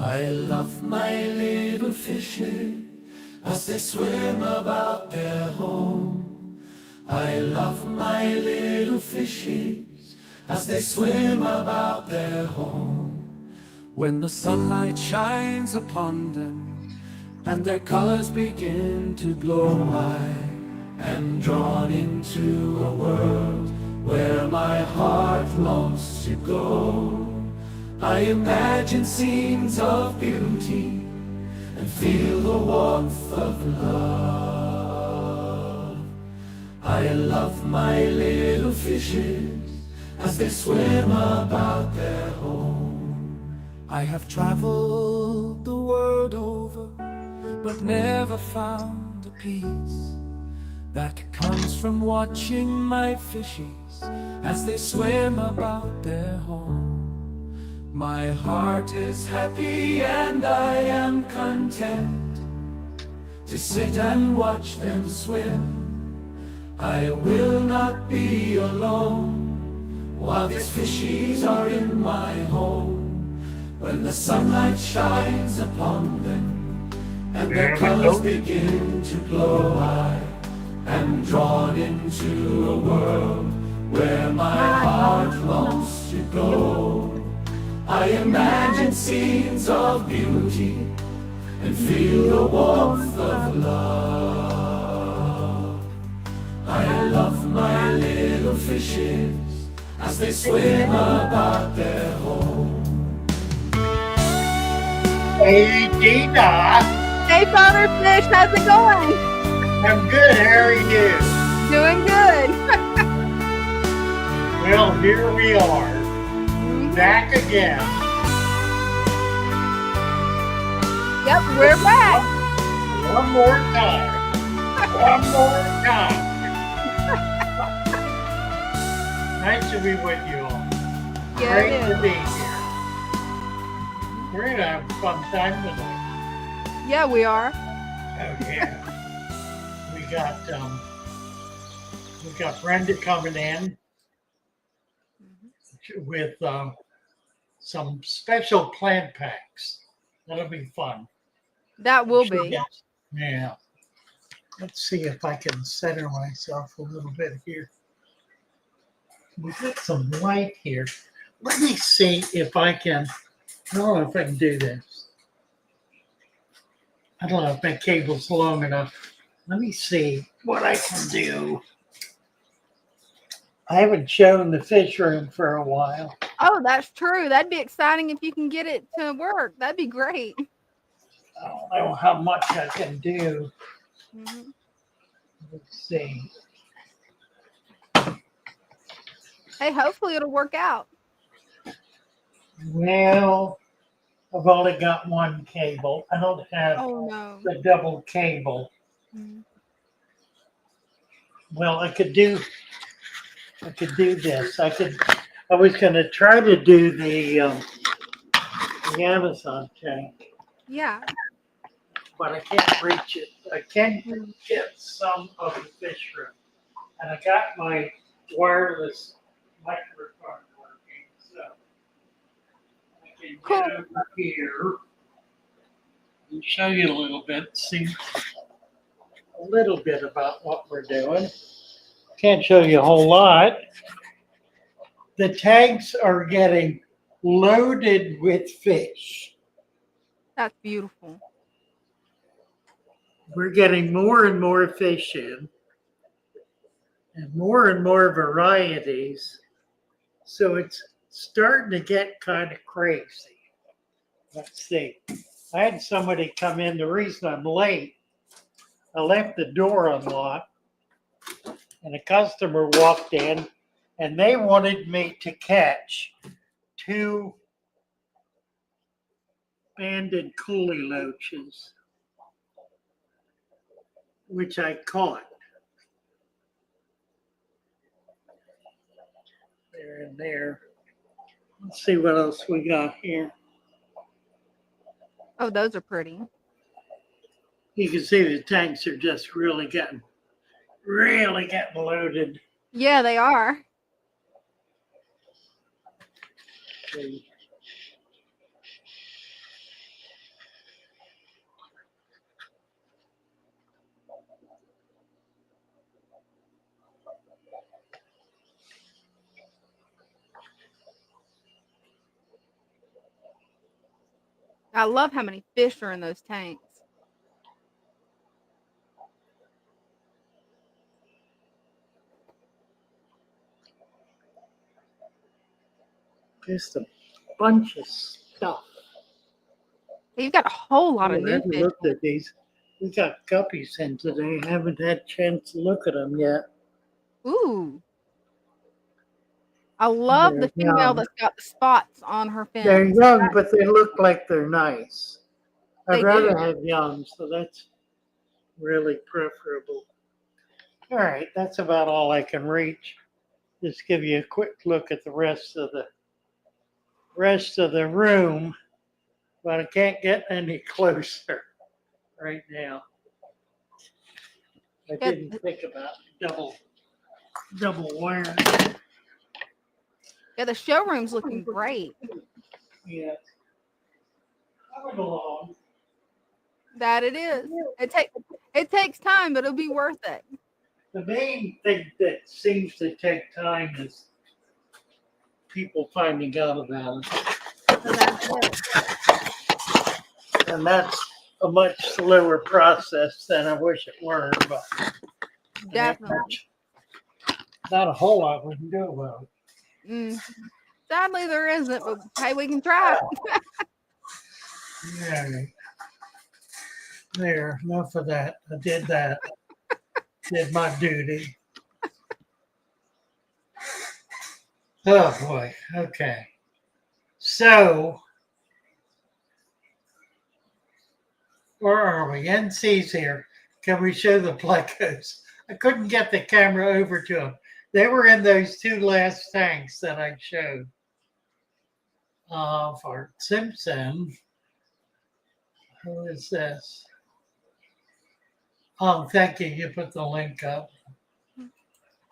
I love my little fishes as they swim about their home. I love my little fishes as they swim about their home. When the sunlight shines upon them and their colors begin to glow, I am drawn into a world where my heart longs to go. I imagine scenes of beauty and feel the warmth of love. I love my little fishes as they swim about their home. I have traveled the world over, but never found a peace that comes from watching my fishes as they swim about their home. My heart is happy and I am content to sit and watch them swim. I will not be alone while these fishies are in my home. When the sunlight shines upon them and their colors begin to glow, I am drawn into a world where my heart longs to go. I imagine scenes of beauty and feel the warmth of love. I love my little fishes as they swim about their home. Hey, Dina. Hey, Father Fish, how's it going? I'm good. How are you? Doing good. Well, here we are. Back again. Yep, we're back. One more time. One more time. Nice to be with you all. Yeah, Great it to is. be here. We're going to have a fun time tonight. Yeah, we are. Oh, yeah. we got Brenda coming in with some special plant packs. That'll be fun. That will be. Yeah. Let's see if I can center myself a little bit here. We got some light here. Let me see if I can. I don't know if I can do this. I don't know if my cable's long enough. Let me see what I can do. I haven't shown the fish room for a while. Oh, that's true. That'd be exciting if you can get it to work. That'd be great. I don't know how much I can do. Mm-hmm. Let's see. Hey, hopefully it'll work out. Well, I've only got one cable. I don't have Oh, no. the double cable. Mm-hmm. Well, I could do this. I was going to try to do the Amazon tank, Yeah. but I can't reach it. I can get some of the fish room, and I got my wireless microphone working, so I can get over here and show you a little bit. See a little bit about what we're doing. Can't show you a whole lot. The tanks are getting loaded with fish. That's beautiful. We're getting more and more fish in and more varieties. So it's starting to get kind of crazy. Let's see. I had somebody come in. The reason I'm late, I left the door unlocked and a customer walked in and they wanted me to catch 2 banded coolie loaches, which I caught. They're in there. Let's see what else we got here. Oh, those are pretty. You can see the tanks are just really getting loaded. Yeah, they are. I love how many fish are in those tanks. Just a bunch of stuff. You've got a whole lot I of new haven't fish. looked at these. We got guppies in today. Haven't had a chance to look at them yet. Ooh. I love the They're female young. that's got the spots on her They're fins. young, but they look like they're nice. I'd They rather do. have young, so that's really preferable. All right, that's about all I can reach. Just give you a quick look at the rest of the room, but I can't get any closer right now. I Yeah, didn't think about double wiring. yeah, the showroom's looking great. Yeah. Coming along. That it is. It takes time, but it'll be worth it. The main thing that seems to take time is people finding out about it. So that's it. And that's a much slower process than I wish it were, but Definitely. not a whole lot we can do about it. Mm. Sadly, there isn't, but hey, we can try. Yeah. There, enough of that. I did that. Did my duty. Oh boy. Okay. So, where are we? NC's here. Can we show the plecos? I couldn't get the camera over to them. They were in those two last tanks that I showed. For Simpson. Who is this? Oh, thank you. You put the link up.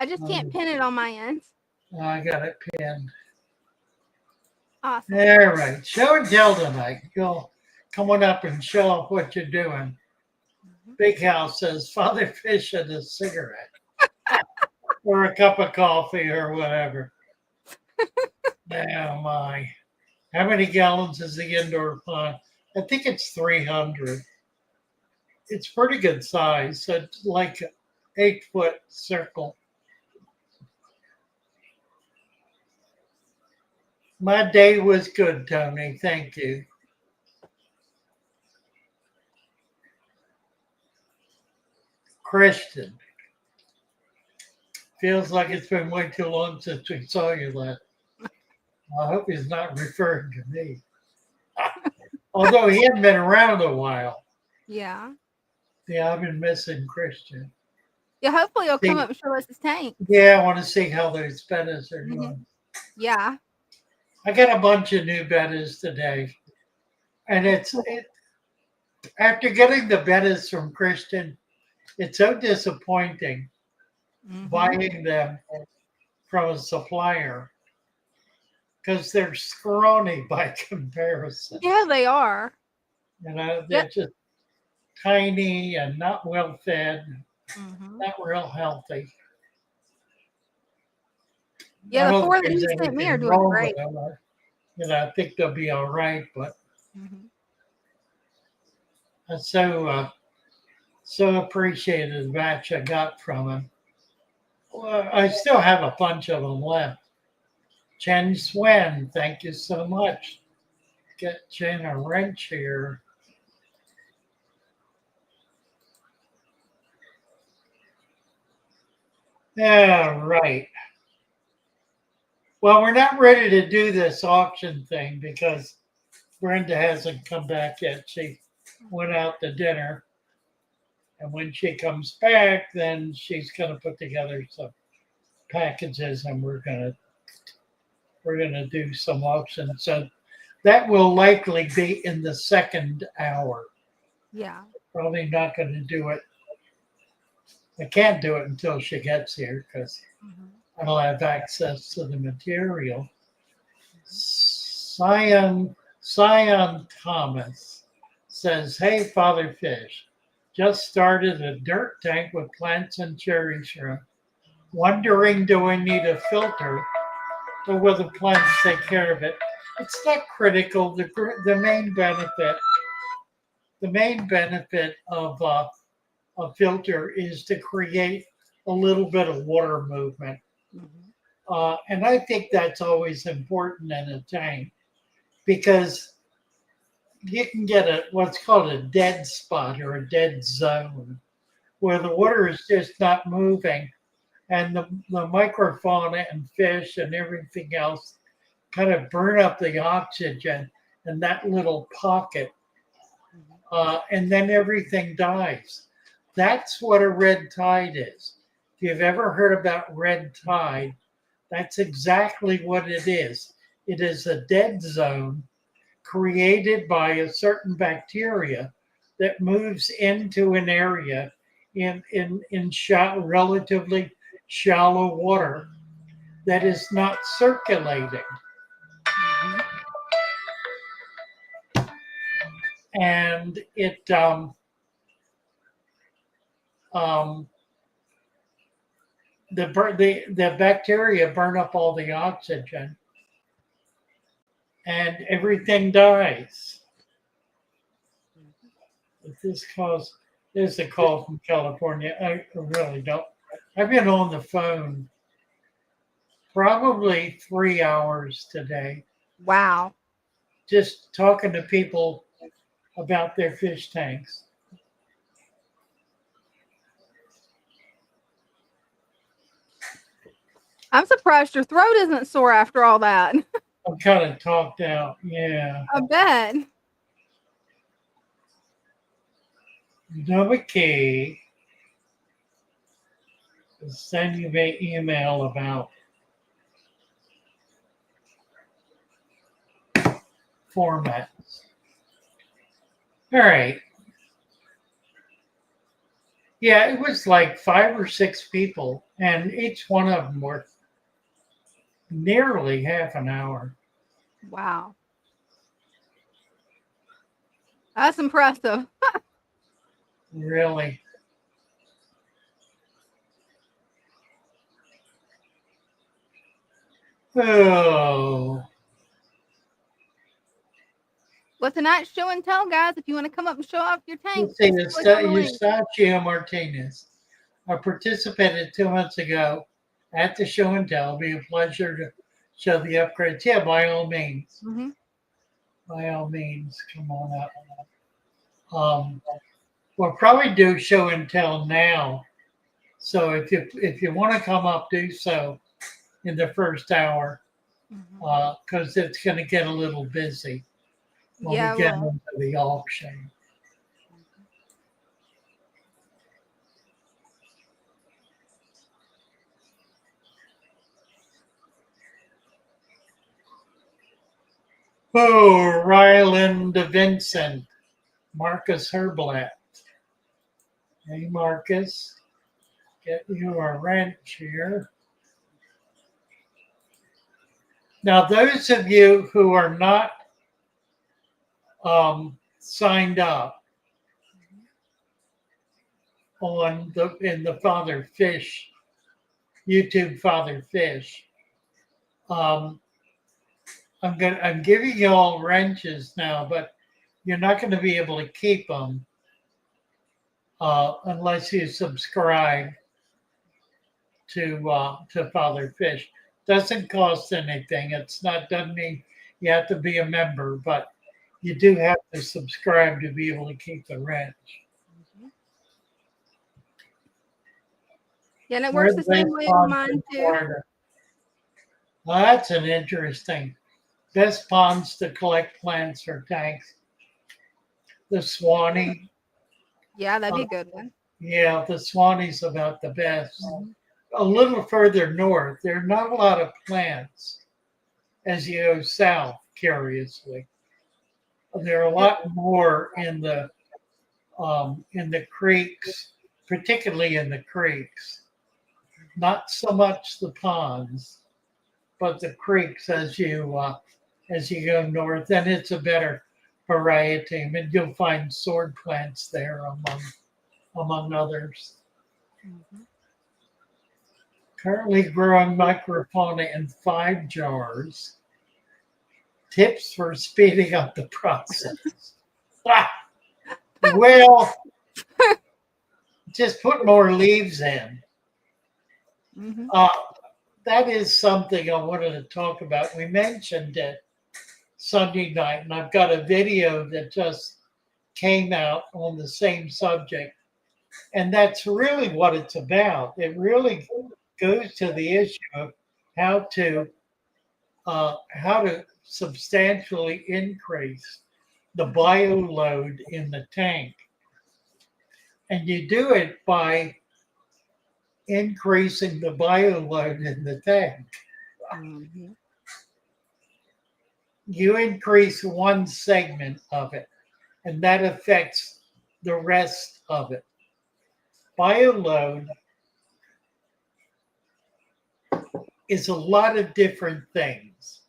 I just can't pin it on my end. I got it pinned. Awesome. All right. Show and tell tonight. You'll come on up and show off what you're doing. Big House says Father Fish and a cigarette. Or a cup of coffee or whatever. Oh my. How many gallons is the indoor pond? I think it's 300. It's pretty good size. So it's like an 8-foot circle. My day was good, Tony. Thank you. Christian. Feels like it's been way too long since we saw you last. I hope he's not referring to me. Although he hadn't been around a while. Yeah. Yeah, I've been missing Christian. Yeah, hopefully he'll come up and show us his tank. Yeah, I want to see how those bettas are doing. Yeah. I got a bunch of new bettas today. And after getting the bettas from Christian, it's so disappointing buying them from a supplier because they're scrawny by comparison. Yeah, they are. You know, they're just tiny and not well fed, not real healthy. Yeah, the four that he sent me are doing great. I think they'll be all right, but I so appreciated the batch I got from him. Well, I still have a bunch of them left. Chen Swen, thank you so much. Get Jen a wrench here. Yeah, right. Well, we're not ready to do this auction thing because Brenda hasn't come back yet. She went out to dinner. And when she comes back, then she's going to put together some packages and we're going to do some auctions. So that will likely be in the second hour. Yeah. Probably not going to do it. I can't do it until she gets here because I don't have access to the material. Sion Thomas says, hey, Father Fish, just started a dirt tank with plants and cherry shrimp. Wondering, do I need a filter or will the plants take care of it? it's not critical. The main benefit of a filter is to create a little bit of water movement. Mhm. And I think that's always important in a tank because you can get what's called a dead spot or a dead zone where the water is just not moving and the microfauna and fish and everything else kind of burn up the oxygen in that little pocket, and then everything dies. That's what a red tide is. If you've ever heard about red tide, that's exactly what it is. It is a dead zone created by a certain bacteria that moves into an area in relatively shallow water that is not circulating. Mhm. And um, the bacteria burn up all the oxygen and everything dies. This is a call from California. I really don't. I've been on the phone probably 3 hours today, Wow. just talking to people about their fish tanks. I'm surprised your throat isn't sore after all that. I'm kind of talked out. Yeah. I bet. Number key is send you an email about formats. All right. Yeah, it was like 5 or 6 people, and each one of them were nearly half an hour. Wow. That's impressive. Really. Oh. Well, tonight's show and tell, guys. If you want to come up and show off your tank, Let's see, just click on the link. Eustacio Martinez. I participated 2 months ago at the show and tell. It'll be a pleasure to show the upgrades. Yeah, by all means. Mhm. By all means, come on up. We'll probably do show and tell now. So if you want to come up, do so in the first hour, Mhm. because it's going to get a little busy when we Yeah, get well. into the auction. Oh, Ryland Vincent, Marcus Herblat. Hey, Marcus, get you a wrench here. Now, those of you who are not signed up in the Father Fish YouTube Father Fish, um, I'm giving you all wrenches now, but you're not going to be able to keep them unless you subscribe to Father Fish. Doesn't cost anything. Doesn't mean you have to be a member, but you do have to subscribe to be able to keep the wrench. Mhm. Yeah, and it Where works are the the best same way on ponds mine in too. Florida? Well, that's an interesting. Best ponds to collect plants or tanks. The Swanee. Yeah, that'd Uh, be a good one. yeah, the Swanee's about the best. Mhm. A little further north, there are not a lot of plants as you go south, curiously. There are a Yep. lot more in the creeks, particularly in the creeks. Not so much the ponds, but the creeks as you go north, and it's a better variety. I mean, you'll find sword plants there among others. Mhm. Currently growing microfauna in 5 jars. Tips for speeding up the process. Ah, well, just put more leaves in. Hmm. Uh, that is something I wanted to talk about. We mentioned it Sunday night, and I've got a video that just came out on the same subject. And that's really what it's about. It really goes to the issue of how to substantially increase the bio load in the tank. And you do it by increasing the bio load in the tank. Hmm. You increase one segment of it, and that affects the rest of it. Bio load is a lot of different things.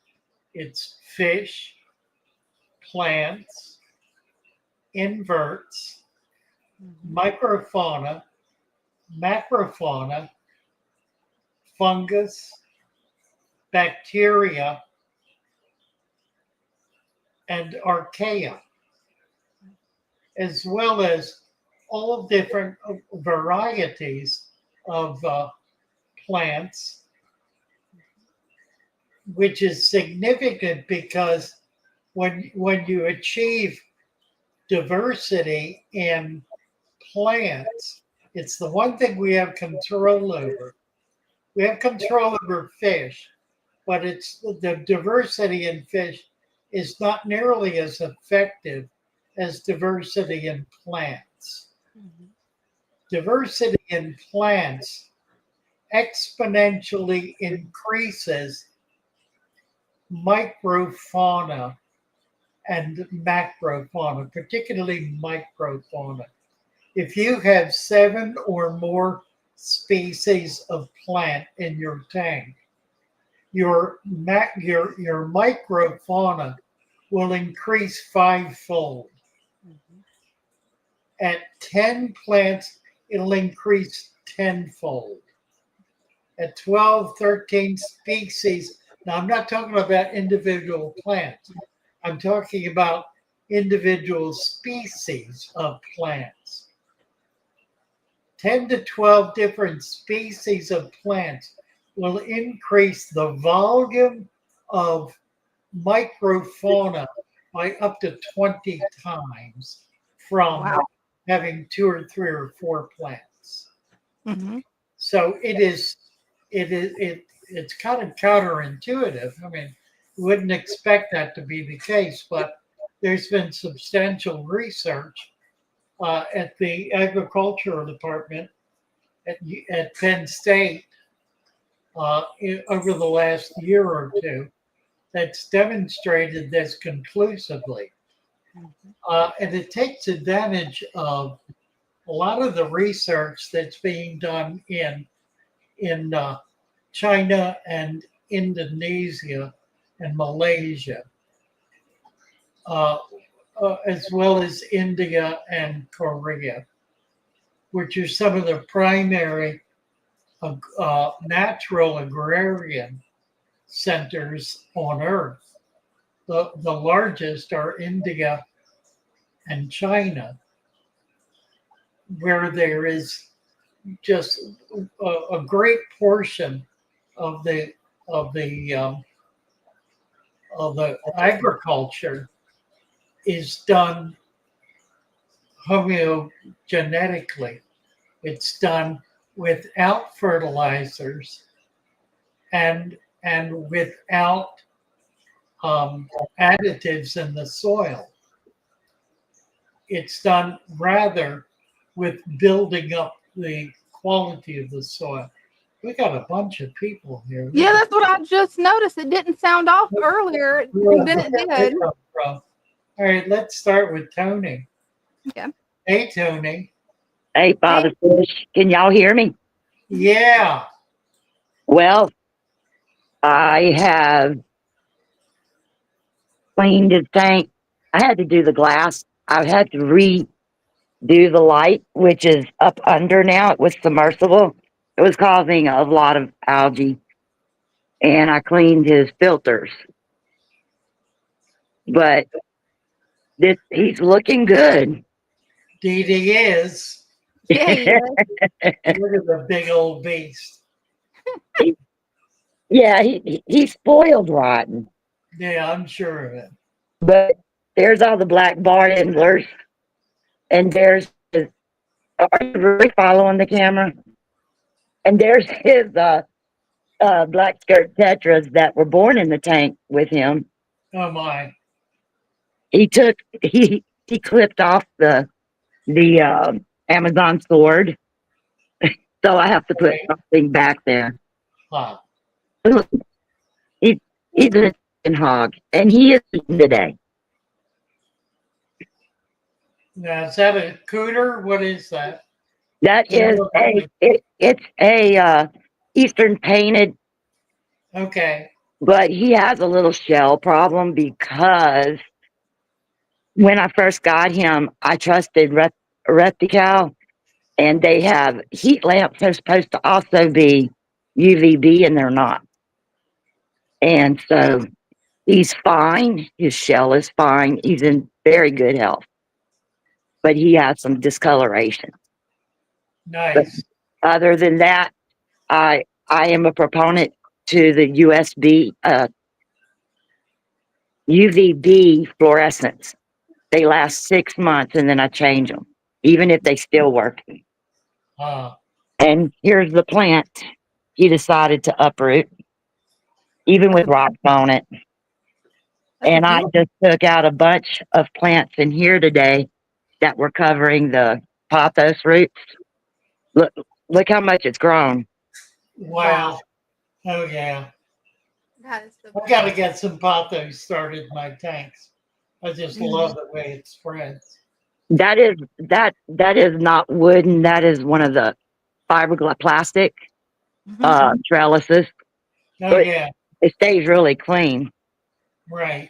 It's fish, plants, inverts, microfauna, macrofauna, fungus, bacteria, and archaea, as well as all different varieties of plants, which is significant because when you achieve diversity in plants, it's the one thing we have control over. We have control over fish, but it's the diversity in fish is not nearly as effective as diversity in plants. Diversity in plants exponentially increases microfauna and macrofauna, particularly microfauna. If you have 7 or more species of plant in your tank, your microfauna will increase 5-fold. At 10 plants, it'll increase 10-fold. At 12, 13 species, now I'm not talking about individual plants. I'm talking about individual species of plants. 10 to 12 different species of plants will increase the volume of microfauna by up to 20 times from Wow. having 2 or 3 or 4 plants. Hmm. So it's kind of counterintuitive. I mean, you wouldn't expect that to be the case, but there's been substantial research at the agricultural department at Penn State over the last year or two that's demonstrated this conclusively. And it takes advantage of a lot of the research that's being done in China and Indonesia and Malaysia, uh, as well as India and Korea, which are some of the primary natural agrarian centers on Earth. The largest are India and China, where there is just a great portion of the of the um, of the agriculture is done homogenetically. It's done without fertilizers and without additives in the soil. It's done rather with building up the quality of the soil. We got a bunch of people here. Yeah, that's what I just noticed. It didn't sound off earlier, and then it did. All right, let's start with Tony. Okay. Hey, Tony. Hey, Father Fish, can y'all hear me? Yeah. Well, I have cleaned his tank. I had to do the glass. I had to redo the light, which is up under now. It was submersible. It was causing a lot of algae. And I cleaned his filters. but he's looking good. Dee is. Yeah, he is. Look at the big old beast. Yeah, he's spoiled rotten. Yeah, I'm sure of it. But there's all the black bar endlers, and there's his, are you really following the camera? And there's his black skirt tetras that were born in the tank with him. Oh my. He took he clipped off the Amazon sword, so I have to put Okay. something back there. Huh. He, he's a chicken hog, and he is eating today. Now, is that a cooter? What is that? That is it's a Eastern painted, Okay. but he has a little shell problem because when I first got him, I trusted Reptical, and they have heat lamps. They're supposed to also be UVB, and they're not. And so he's fine. His shell is fine. He's in very good health, but he has some discoloration. But Nice. other than that, I am a proponent to the UVB fluorescents. They last 6 months, and then I change them, even if they still work. And here's the plant he decided to uproot, even with rocks on it. And I just took out a bunch of plants in here today that were covering the pothos roots. Look how much it's grown. Wow. Oh yeah. That is the I got to get some pothos started in my tanks. I just love the way it spreads. That is not wooden. That is one of the fiberglass plastic trellises. Oh But yeah. it stays really clean. Right.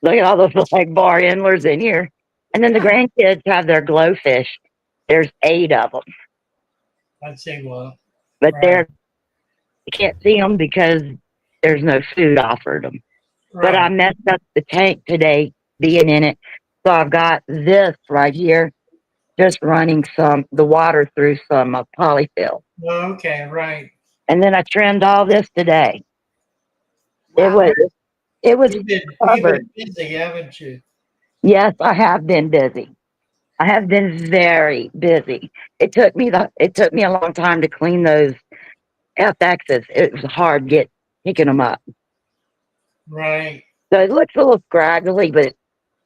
Look at all those like bar endlers in here. And then the grandkids have their glowfish. There's 8 of them, I'd say well. but Right. you can't see them because there's no food offered them. But I Right. messed up the tank today being in it. So I've got this right here, just running the water through some polyfill. Okay. Right. And then I trimmed all this today. Wow. It was You've been covered. busy, haven't you? Yes, I have been busy. I have been very busy. It took me a long time to clean those FXs. It was hard picking them up. Right. So it looks a little scraggly, but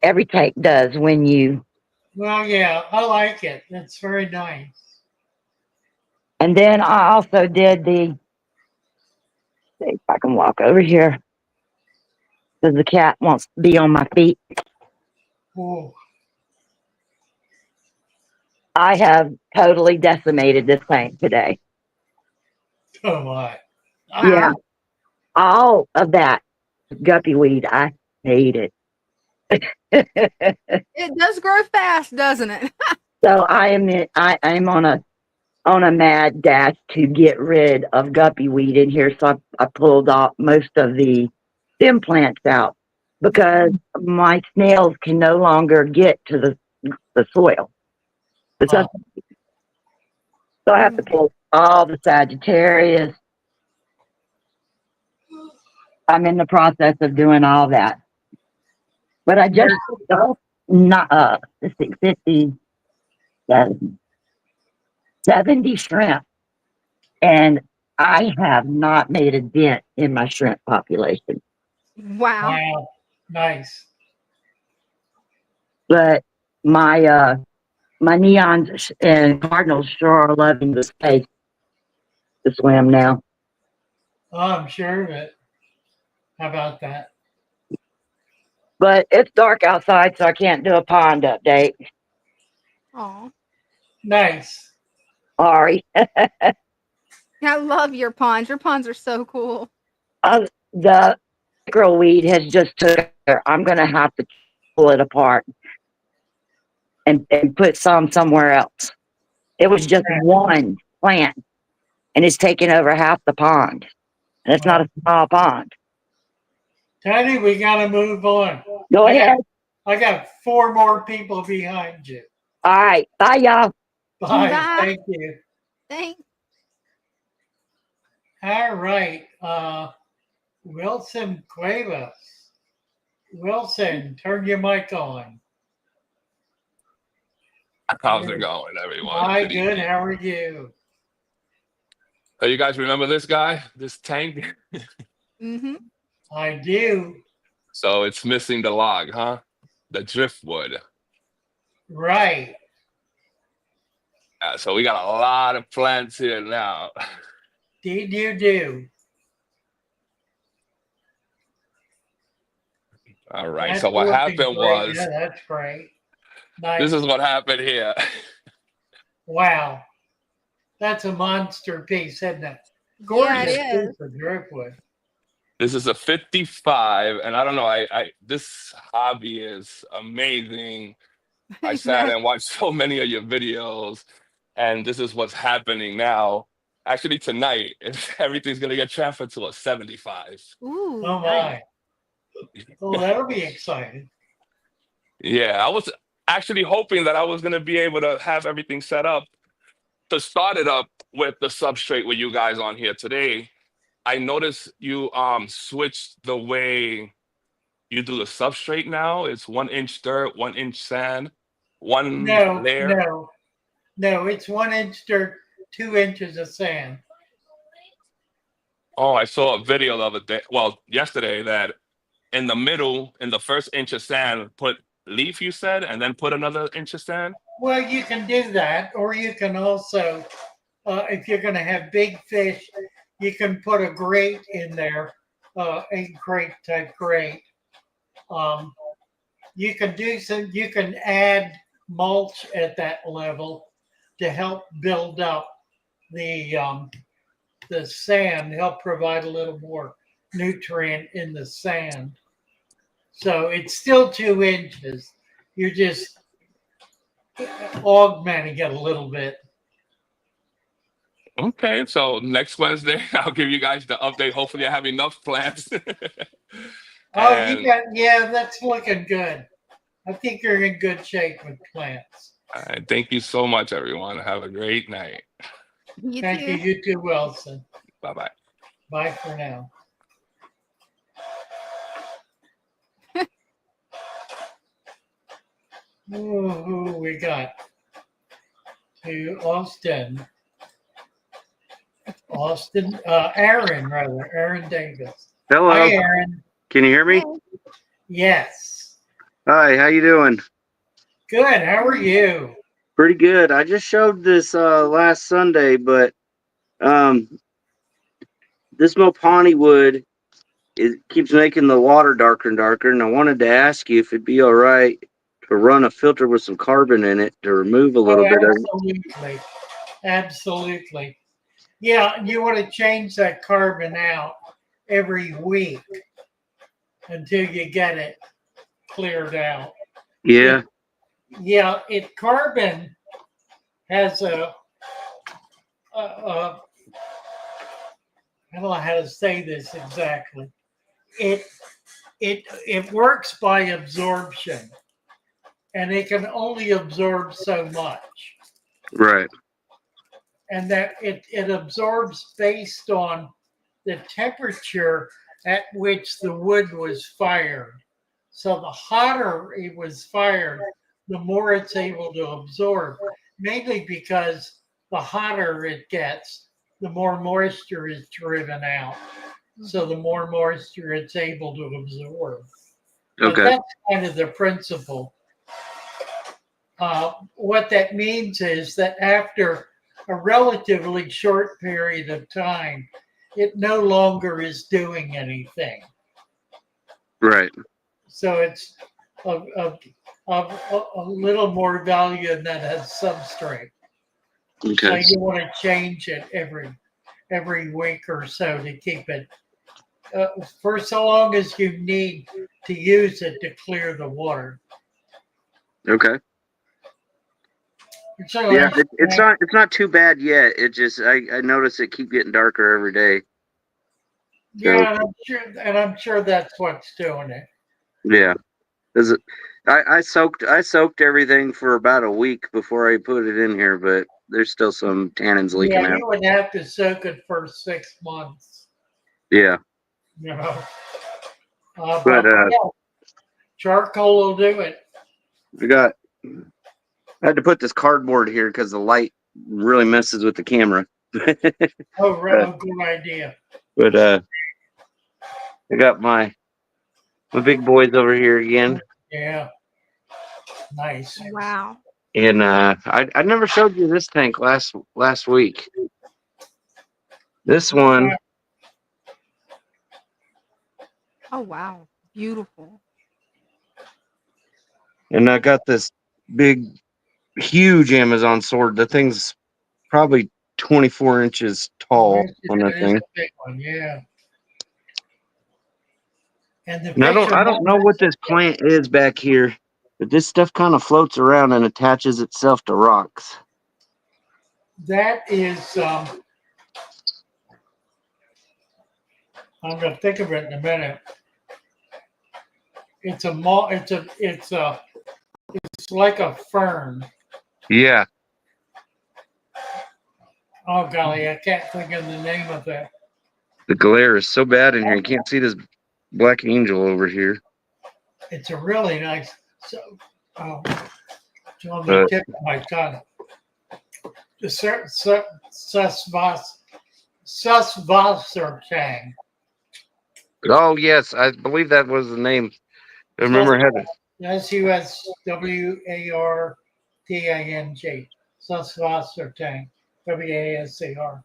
every tank does when you. Well, yeah, I like it. It's very nice. And then I also did see if I can walk over here because the cat wants to be on my feet. Oh, I have totally decimated this tank today. come on. Yeah, all of that guppy weed. I hate it. It does grow fast, doesn't it? So I'm on a mad dash to get rid of guppy weed in here. So I pulled off most of the stem plants out because my snails can no longer get to the soil. So I have to pull all the Sagittarius. I'm in the process of doing all that. But I just not let's see, 50, 70 shrimp. And I have not made a dent in my shrimp population. Wow. Wow. Nice. But my neons and cardinals sure are loving the space to swim now. Oh, I'm sure of it. How about that? But it's dark outside, so I can't do a pond update. Oh, Nice. Sorry. I love your ponds. Your ponds are so cool. The microweed has just took her. I'm going to have to pull it apart and put some somewhere else. It was just one plant, and it's taking over half the pond. And it's not a small pond. Teddy, we got to move on. Go ahead. I got 4 more people behind you. All right. Bye, y'all. Bye. Bye. Thank you. Thanks. All right. Wilson Cuevas. Wilson, turn your mic on. How's it going, everyone? Hi, Good good. evening. How are you? So you guys remember this guy, this tank? Mm-hmm. I do. So it's missing the log, huh? The driftwood. Right. So we got a lot of plants here now. Did you do? All right. That's So what working happened great. was, Yeah, that's great. this Nice. is what happened here. Wow. That's a monster piece, isn't it? Yeah, Gorgeous it is. piece of driftwood. This is a 55, and I don't know. I this hobby is amazing. I sat and watched so many of your videos, and this is what's happening now. Actually, tonight, everything's gonna get transferred to a 75. Ooh, Oh nice. my. Oh, that'll be exciting. Yeah, I was actually hoping that I was gonna be able to have everything set up to start it up with the substrate with you guys on here today. I noticed you switched the way you do the substrate now. It's 1 inch dirt, 1 inch sand, one No, layer. no, no. It's 1 inch dirt, 2 inches of sand. Oh, I saw a video the other day, well, yesterday, that in the middle, in the first inch of sand, put leaf, you said, and then put another inch of sand. Well, you can do that, or you can also, if you're going to have big fish, you can put a grate in there, a crate type grate. You can do some. You can add mulch at that level to help build up the sand, help provide a little more nutrient in the sand. So it's still 2 inches. You're just augmenting it a little bit. Okay, so next Wednesday, I'll give you guys the update. Hopefully, I have enough plants. Oh, you And got, yeah, that's looking good. I think you're in good shape with plants. thank you so much, everyone. Have a great night. You Thank you. too. You too, Wilson. Bye bye. Bye for now. Who we got? To Austin. Aaron Davis. Hello. Hi, Aaron. Can you hear me? Hey. Yes. Hi, how you doing? Good. How are you? Pretty good. I just showed this last Sunday, but this Mopani wood, it keeps making the water darker and darker, and I wanted to ask you if it'd be all right to run a filter with some carbon in it to remove a little Oh, bit of it. absolutely. Absolutely. Yeah, you want to change that carbon out every week until you get it cleared out. Yeah. Carbon has a I don't know how to say this exactly. It works by absorption, and it can only absorb so much, Right. and that it absorbs based on the temperature at which the wood was fired. So the hotter it was fired, the more it's able to absorb, mainly because the hotter it gets, the more moisture is driven out. So the more moisture it's able to absorb. And Okay. that's kind of the principle. What that means is that after a relatively short period of time, it no longer is doing anything. Right. So it's of a little more value than a substrate. So Okay. you want to change it every week or so to keep it for so long as you need to use it to clear the water. Okay. So Yeah, it's not too bad yet. It just I notice it keep getting darker every day. So yeah, I'm sure that's what's doing it. yeah. Is it? I soaked everything for about a week before I put it in here, but there's still some tannins leaking Yeah, out. you would have to soak it for 6 months. Yeah, You know, but but yeah, charcoal will do it. I had to put this cardboard here because the light really messes with the camera. Oh, Uh, good idea. but I got my big boys over here again, Yeah, nice. Wow. and I never showed you this tank last week. This one, Oh, wow. Beautiful. and I got this big, huge Amazon sword. The thing's probably 24 inches tall Yes, on that it is thing. a big one. Yeah, and the And fish are I don't know what this plant is back here, but this stuff kind of floats around and attaches itself to rocks. that is. I'm gonna think of it in a minute. It's a it's like a fern. Yeah, Oh golly, I can't think of the name of that. the glare is so bad in here. You can't see this black angel over here. It's a really nice. So, um, it's on the But tip of my tongue. The Susvassertang. oh yes, I believe that was the name. I remember I had it. Susvartang. Susvassertang. WASCR.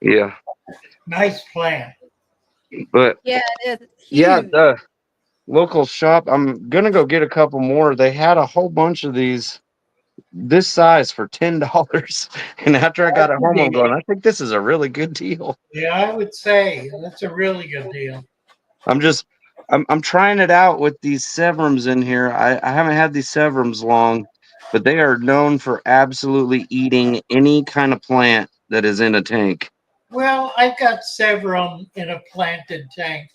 Yeah, Nice plant. but Yeah, it is. It's yeah, huge. the local shop. I'm gonna go get a couple more. They had a whole bunch of these this size for $10, and after I got it home, I'm going, I think this is a really good deal. Yeah, I would say that's a really good deal. I'm just I'm trying it out with these severums in here. I haven't had these severums long, but they are known for absolutely eating any kind of plant that is in a tank. Well, I've got several in a planted tank,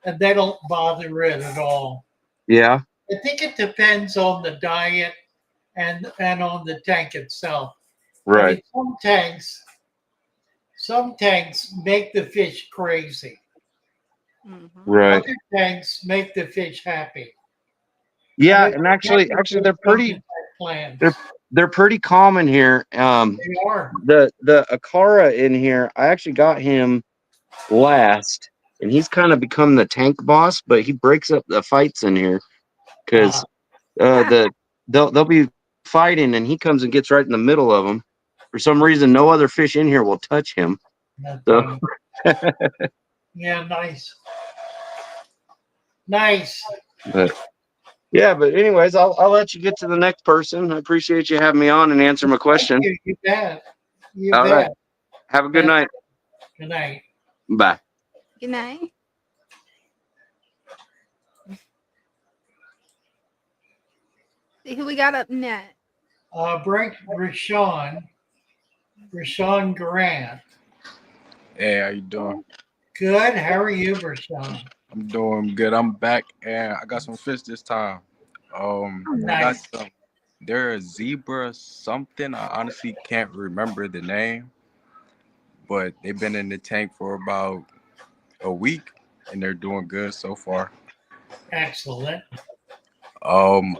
and they don't bother it at all. Yeah, I think it depends on the diet and on the tank itself. I right, mean, some tanks make the fish crazy. Mhm. right. Other tanks make the fish happy. And Yeah, it and depends actually on some of the plants. they're they're pretty common here. They are. The Akara in here, I actually got him last, and he's kind of become the tank boss, but he breaks up the fights in here Uh, because they'll be fighting, and he comes and gets right in the middle of them. For some reason, no other fish in here will touch him. That's So, funny. Yeah, nice. Nice. but yeah, but anyways, I'll let you get to the next person. I appreciate you having me on and answer my Thank question. you. You bet. You All right, bet. have a good night. Good night. Bye. Good night. See who we got up next. Bring Rashawn Grant. Hey, how you doing? Good. How are you, Rashawn? I'm doing good. I'm back and I got some fish this time. I got Nice. some. They're a zebra something. I honestly can't remember the name, but they've been in the tank for about a week and they're doing good so far. Excellent. Um,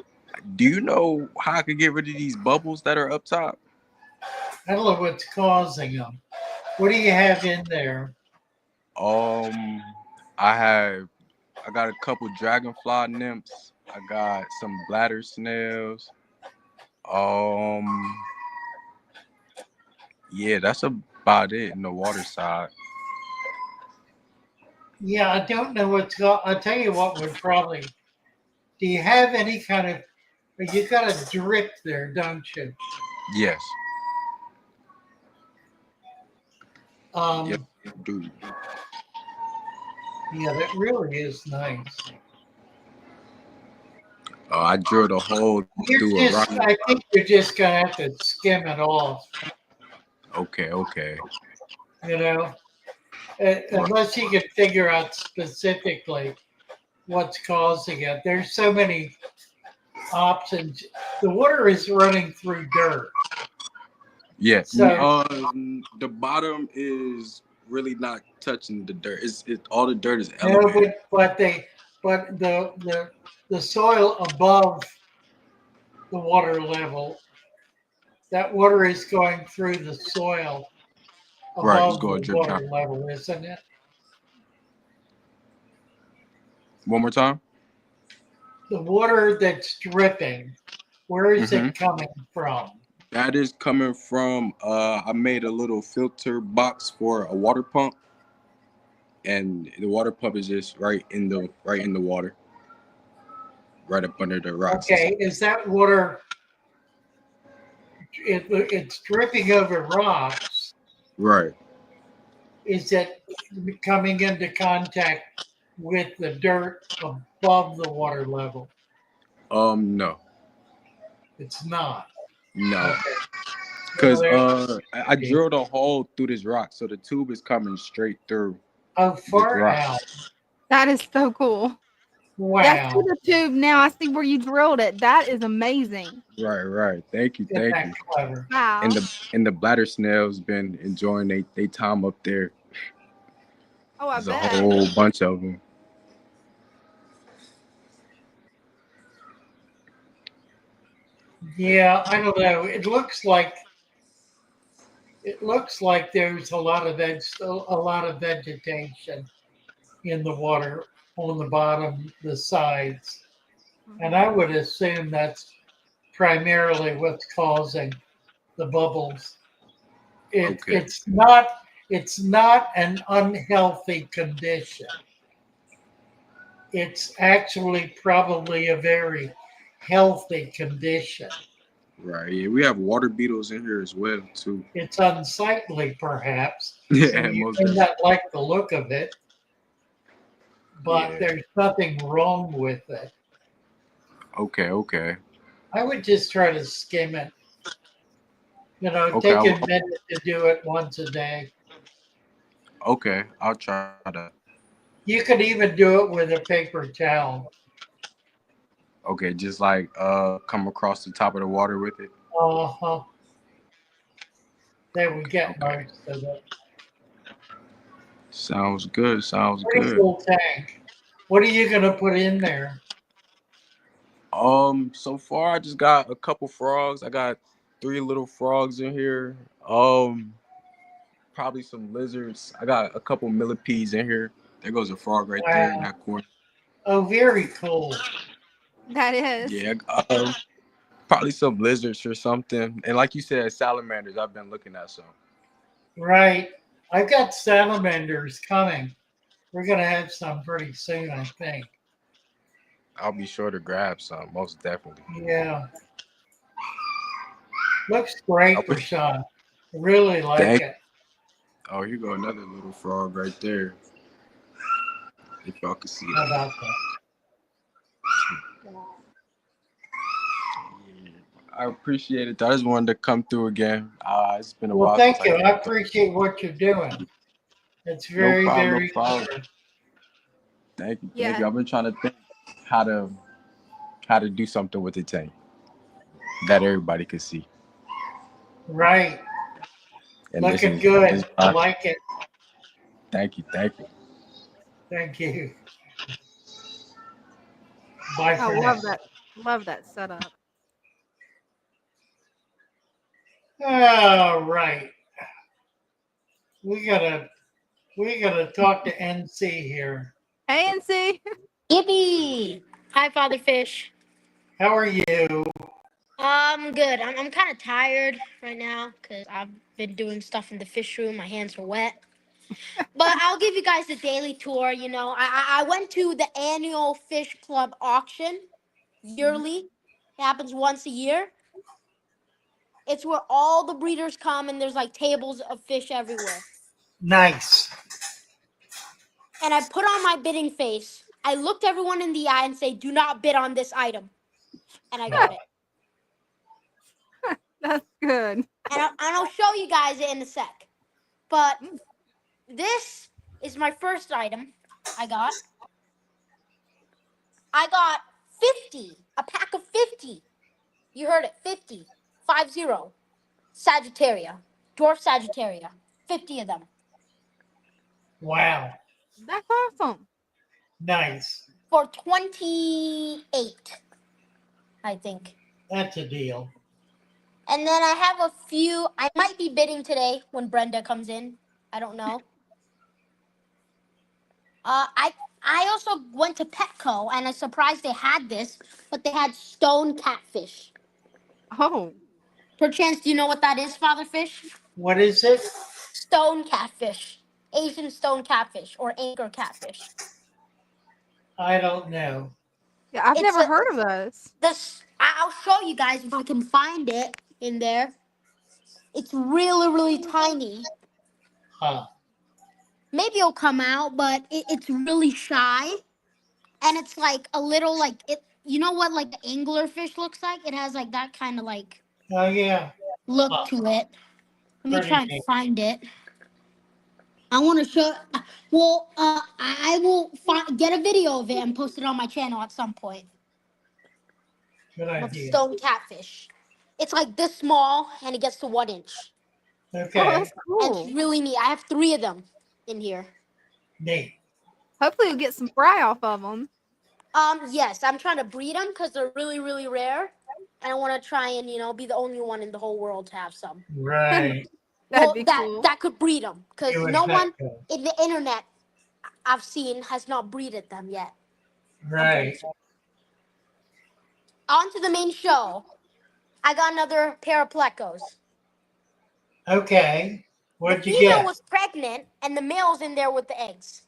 do you know how I could get rid of these bubbles that are up top? I don't know what's causing them. What do you have in there? Um, I got a couple dragonfly nymphs. I got some bladder snails. Um, yeah, that's about it in the water side. Yeah, I don't know what's going. I'll tell you what would probably. Do you have any kind of? You got a drip there, don't you? Yes. Yep, Um, dude. yeah, that really is nice. I drilled a hole through a rock. I think you're just gonna have to skim it off. Okay. You know, unless you can figure out specifically what's causing it. There's so many options. The water is running through dirt. Yeah. So The bottom is really not touching the dirt. All the dirt is no, elevated. but the soil above the water level, that water is going through the soil Right. It's above going the drip down. water level, isn't it? One more time. The water that's dripping, where is Mm-hmm. it coming from? That is coming from. I made a little filter box for a water pump, and the water pump is just right in the water, right up under the rocks. Okay, is that water? It's dripping over rocks. Right. Is it coming into contact with the dirt above the water level? No. It's not. No. Okay. Because Well, I drilled a hole through this rock, so the tube is coming straight through oh, this far rock. out. That is so cool. Yeah, I see Wow. the tube now. I see where you drilled it. That is amazing. Right. Thank you. Isn't that clever? Wow. And the bladder snails been enjoying they time up there. Oh, I There's a bet. whole bunch of them. Yeah, I don't know. It looks like there's a lot of vegetation in the water on the bottom, the sides, and I would assume that's primarily what's causing the bubbles. Okay. It's not an unhealthy condition. It's actually probably a very healthy condition. Right. Yeah, we have water beetles in here as well too. It's unsightly, perhaps, Yeah, and you most may definitely. not like the look of it, but Yeah. there's nothing wrong with it. Okay. I would just try to skim it. Okay. Take a minute to do it once a day. I'll try that. You could even do it with a paper towel. Okay, just like come across the top of the water with it. Uh-huh. They would get Okay. most of it. Sounds good. Pretty cool tank. What are you going to put in there? So far I just got a couple frogs. I got 3 little frogs in here. Probably some lizards. I got a couple millipedes in here. There goes a frog right there in Wow. that corner. Oh, very cool. That is. Yeah, probably some lizards or something. And like you said, salamanders. I've been looking at some. Right. I've got salamanders coming. We're going to have some pretty soon, I think. I'll be sure to grab some, most definitely. Yeah. Looks great, I'll Rashawn. Really like Thank. it. Oh, here go another little frog right there. If y'all can see How that. about that? I appreciate it. I just wanted to come through again. It's been a Well, while thank since you. I I came. appreciate what you're doing. It's No very, problem. very No problem. clever. Thank you. Yeah. I've been trying to think how to do something with the tank that everybody could see. Right. And Looking good. this I like it. Thank you. Thank you. Bye I for now. love that. Love that setup. All right. We gotta talk to NC here. Hey, NC. Yippee! Hi, Father Fish. How are you? Good. I'm kind of tired right now because I've been doing stuff in the fish room. My hands are wet. But I'll give you guys the daily tour. I went to the annual Fish Club auction yearly. It happens once a year. It's where all the breeders come and there's like tables of fish everywhere. Nice. And I put on my bidding face. I looked everyone in the eye and say, "Do not bid on this item." And I got it. That's good. And I'll show you guys it in a sec. But this is my first item I got. I got 50, a pack of 50. You heard it, 50, 50. Sagittaria, dwarf Sagittaria, 50 of them Wow. That's awesome. Nice. for 28, I think. That's a deal. And then I have a few. I might be bidding today when Brenda comes in. I don't know. I also went to Petco and I was surprised they had this, but they had stone catfish. Oh, Perchance, do you know what that is, Father Fish? What is it? Stone catfish, Asian stone catfish, or anchor catfish. I don't know. yeah. I've It's never a heard of those. this. I'll show you guys if I can find it in there. It's really really tiny. Huh. Maybe it'll come out, but it's really shy, and it's like a little like it. You know what like the angler fish looks like? It has like that kind of like Oh, yeah. look Huh. to it. Let me try Pretty and neat. find it. I want to show. Well, I will get a video of it and post it on my channel at some point. Good Of idea. stone catfish. It's like this small, and it gets to 1 inch, Oh, Okay. that's and it's cool. really neat. I have 3 of them in here. Neat. Hopefully, you'll get some fry off of them. Yes, I'm trying to breed them because they're really, really rare, and I want to try and be the only one in the whole world to have some. Right. That'd Well, be that cool. that could breed them You because and no one Petco. in the internet I've seen has not breeded them yet. I'm pretty Right. sure. On to the main show. I got another pair of plecos. Okay. The What'd you female get? was pregnant, and the male's in there with the eggs.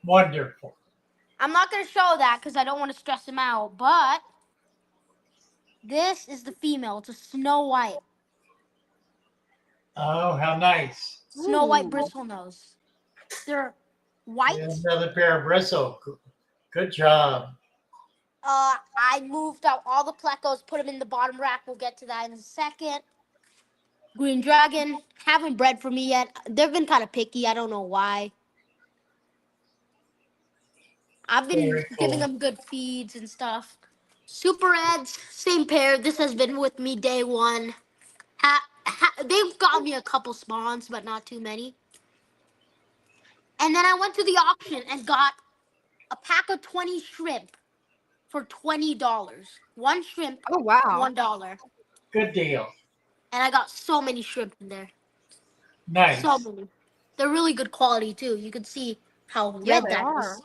Wonderful. I'm not going to show that because I don't want to stress him out, but this is the female. It's a Snow White. Oh, how nice. Snow White Ooh. bristle nose. They're There's white. another pair of bristle. Good job. I moved out all the plecos, put them in the bottom rack. We'll get to that in a second. Green Dragon haven't bred for me yet. They've been kind of picky. I don't know why. I've been Very giving cool. them good feeds and stuff. Super Reds, same pair. This has been with me day one. They've got me a couple spawns, but not too many. And then I went to the auction and got a pack of 20 shrimp for $20. One shrimp, Oh, wow. $1. Good deal. And I got so many shrimp in there. So Nice. many. They're really good quality too. You can see how Yeah, red they that are. is.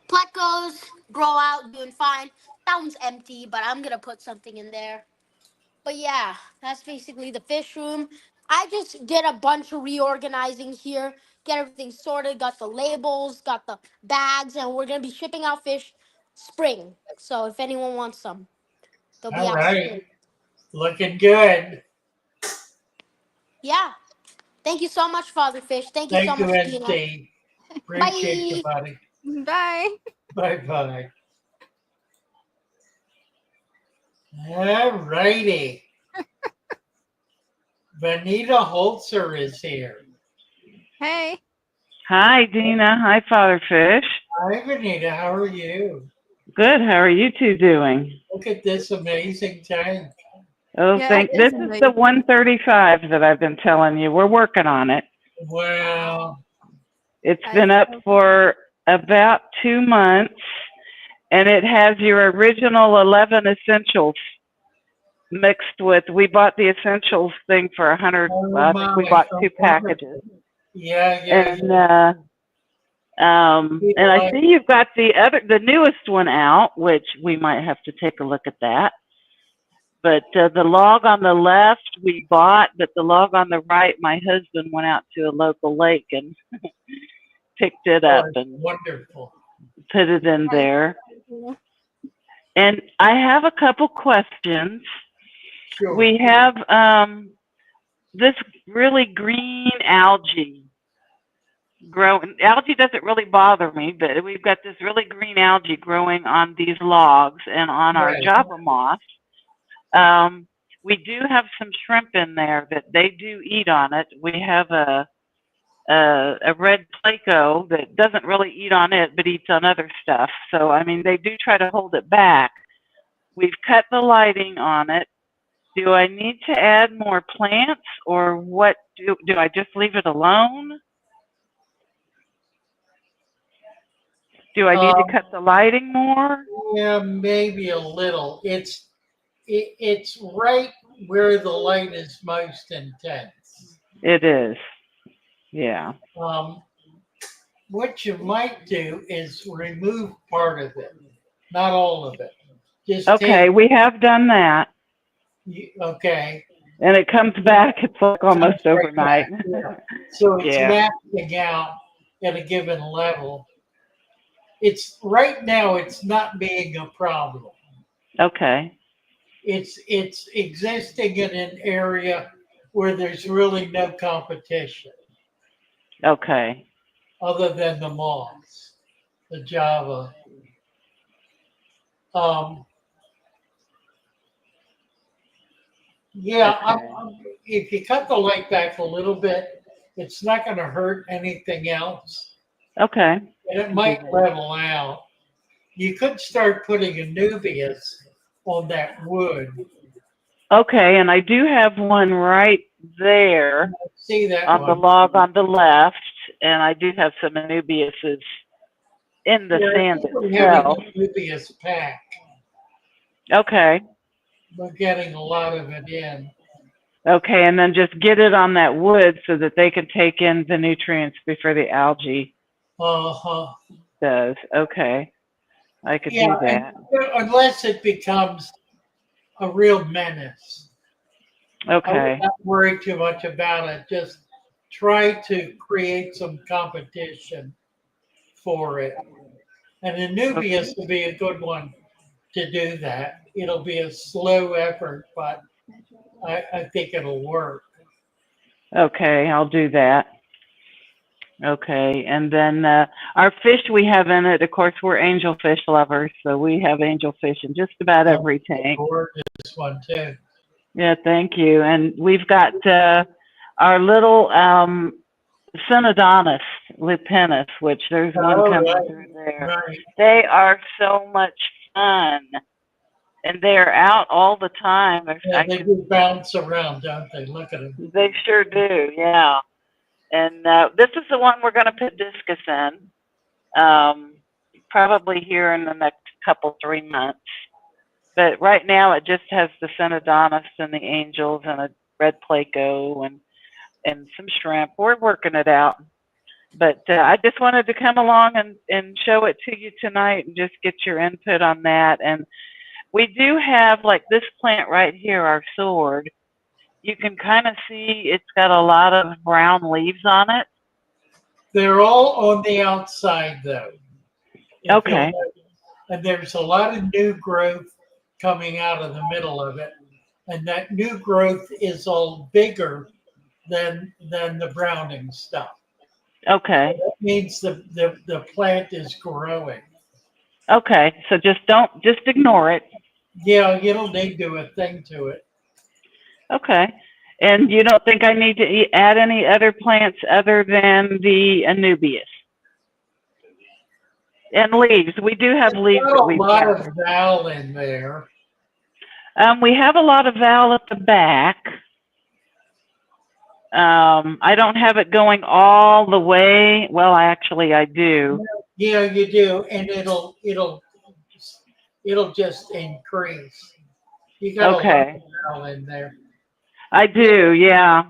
Plecos grow out doing fine. That one's empty, but I'm gonna put something in there. But yeah, that's basically the fish room. I just did a bunch of reorganizing here, get everything sorted, got the labels, got the bags, and we're gonna be shipping out fish spring. So if anyone wants some, they'll be All out right. spring. Looking good. Yeah. Thank you so much, Father Fish. Thank you so Thank you, much, Dina. NC. Appreciate you, Bye. buddy. Bye. Bye bye. All righty. Vanita Holzer is here. Hey. Hi, Dina. Hi, Father Fish. Hi, Vanita. How are you? Good. How are you two doing? Look at this amazing tank. Oh, Yeah, it this is is the amazing. 135 that I've been telling you. We're working on it. Well, It's That been is up so cool. for about 2 months, and it has your original 11 essentials mixed with. We bought the essentials thing for 100. oh Well, I think we my. bought Oh, 2 packages, wonderful. Yeah. and People I like, see you've got the newest one out, which we might have to take a look at that. But the log on the left we bought, but the log on the right, my husband went out to a local lake and picked it oh, up it's and wonderful. put it in That is there. so cool. And I have a couple questions. Sure. We have this really green algae growing. Algae doesn't really bother me, but we've got this really green algae growing on these logs and on our Right. Java moss. We do have some shrimp in there that they do eat on it. We have a a red pleco that doesn't really eat on it, but eats on other stuff. So, I mean, they do try to hold it back. We've cut the lighting on it. Do I need to add more plants, or what? Do I just leave it alone? Do I need to cut the lighting more? Yeah, maybe a little. It's right where the light is most intense. It is. Yeah. Um, what you might do is remove part of it, not all of it. Just Okay, we have done that. okay. And it comes back, it's like almost Right overnight. back, yeah. So it's Yeah. maxing out at a given level. It's right now. It's not being a problem. Okay. It's existing in an area where there's really no competition Okay. other than the moths, the Java. Um, yeah, if you cut the light back a little bit, it's not going to hurt anything else, Okay. and it might level out. You could start putting Anubias on that wood. Okay, and I do have one right there See that on the one? log on the left, and I do have some Anubiases in the Yeah, I sand think we're having itself. a Anubias pack. Okay. We're getting a lot of it in. Okay, and then just get it on that wood so that they can take in the nutrients before the algae Uh-huh. does. Okay, I could do Yeah, and that. unless it becomes a real menace. I would Okay. not worry too much about it. Just try to create some competition for it. And Anubias will be a good one to do that. It'll be a slow effort, but I think it'll work. Okay, I'll do that. Okay, and then our fish we have in it, of course, we're angelfish lovers, so we have angelfish in just about every tank. Gorgeous one too. Yeah, thank you. And we've got our little Synodontis lupinus, which there's one coming through there. Right. They are so much fun, and they're out all the time. Yeah, they do bounce around, don't they? Look at them. They sure do, yeah. And this is the one we're going to put discus in, probably here in the next couple, 3 months. But right now it just has the Synodontis and the angels and a red pleco and some shrimp. We're working it out. But I just wanted to come along and show it to you tonight and just get your input on that. And we do have, like this plant right here, our sword. You can kind of see it's got a lot of brown leaves on it. They're all on the outside, though. Okay. And there's a lot of new growth coming out of the middle of it. And that new growth is all bigger than the browning stuff. Okay. So that means the plant is growing. Okay. So just ignore it. Yeah, you don't need to do a thing to it. Okay. And you don't think I need to add any other plants other than the Anubias? And leaves. We do have leaves that we've got. A lot of val in there. We have a lot of val at the back. I don't have it going all the way. Well, actually, I do. Yeah, you do, and it'll just increase. You got a lot of val in there. I do, yeah.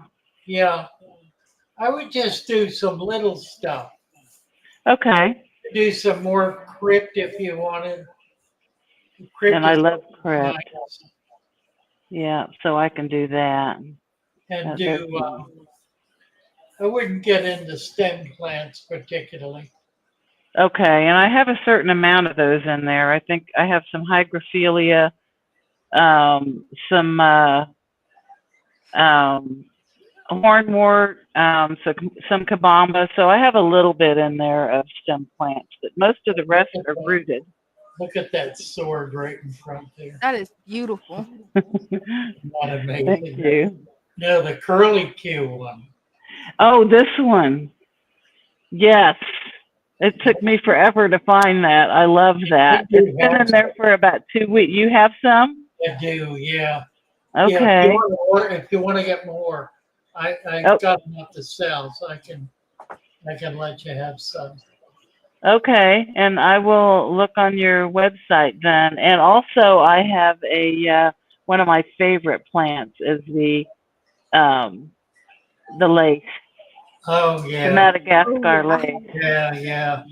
Yeah, I would just do some little stuff. Okay. Do some more crypt if you wanted. Crypt and I love crypt. nice. Yeah, so I can do that. And do. I wouldn't get into stem plants particularly. Okay, and I have a certain amount of those in there. I think I have some hygrophila, some hornwort, some kabamba. So I have a little bit in there of stem plants, but most of the rest are rooted. Look at that sword right in front there. That is beautiful. Not amazing. Thank you. No, the curly Q one. Oh, this one. Yes. It took me forever to find that. I love that. We It's do been have in there for about 2 weeks. You have some? I do, yeah. Yeah, Okay. if you want to get more, Oh, I've got enough to sell, so I can let you have some. okay. And I will look on your website then. And also, I have one of my favorite plants is the lace, Oh the yeah, Madagascar lace. yeah.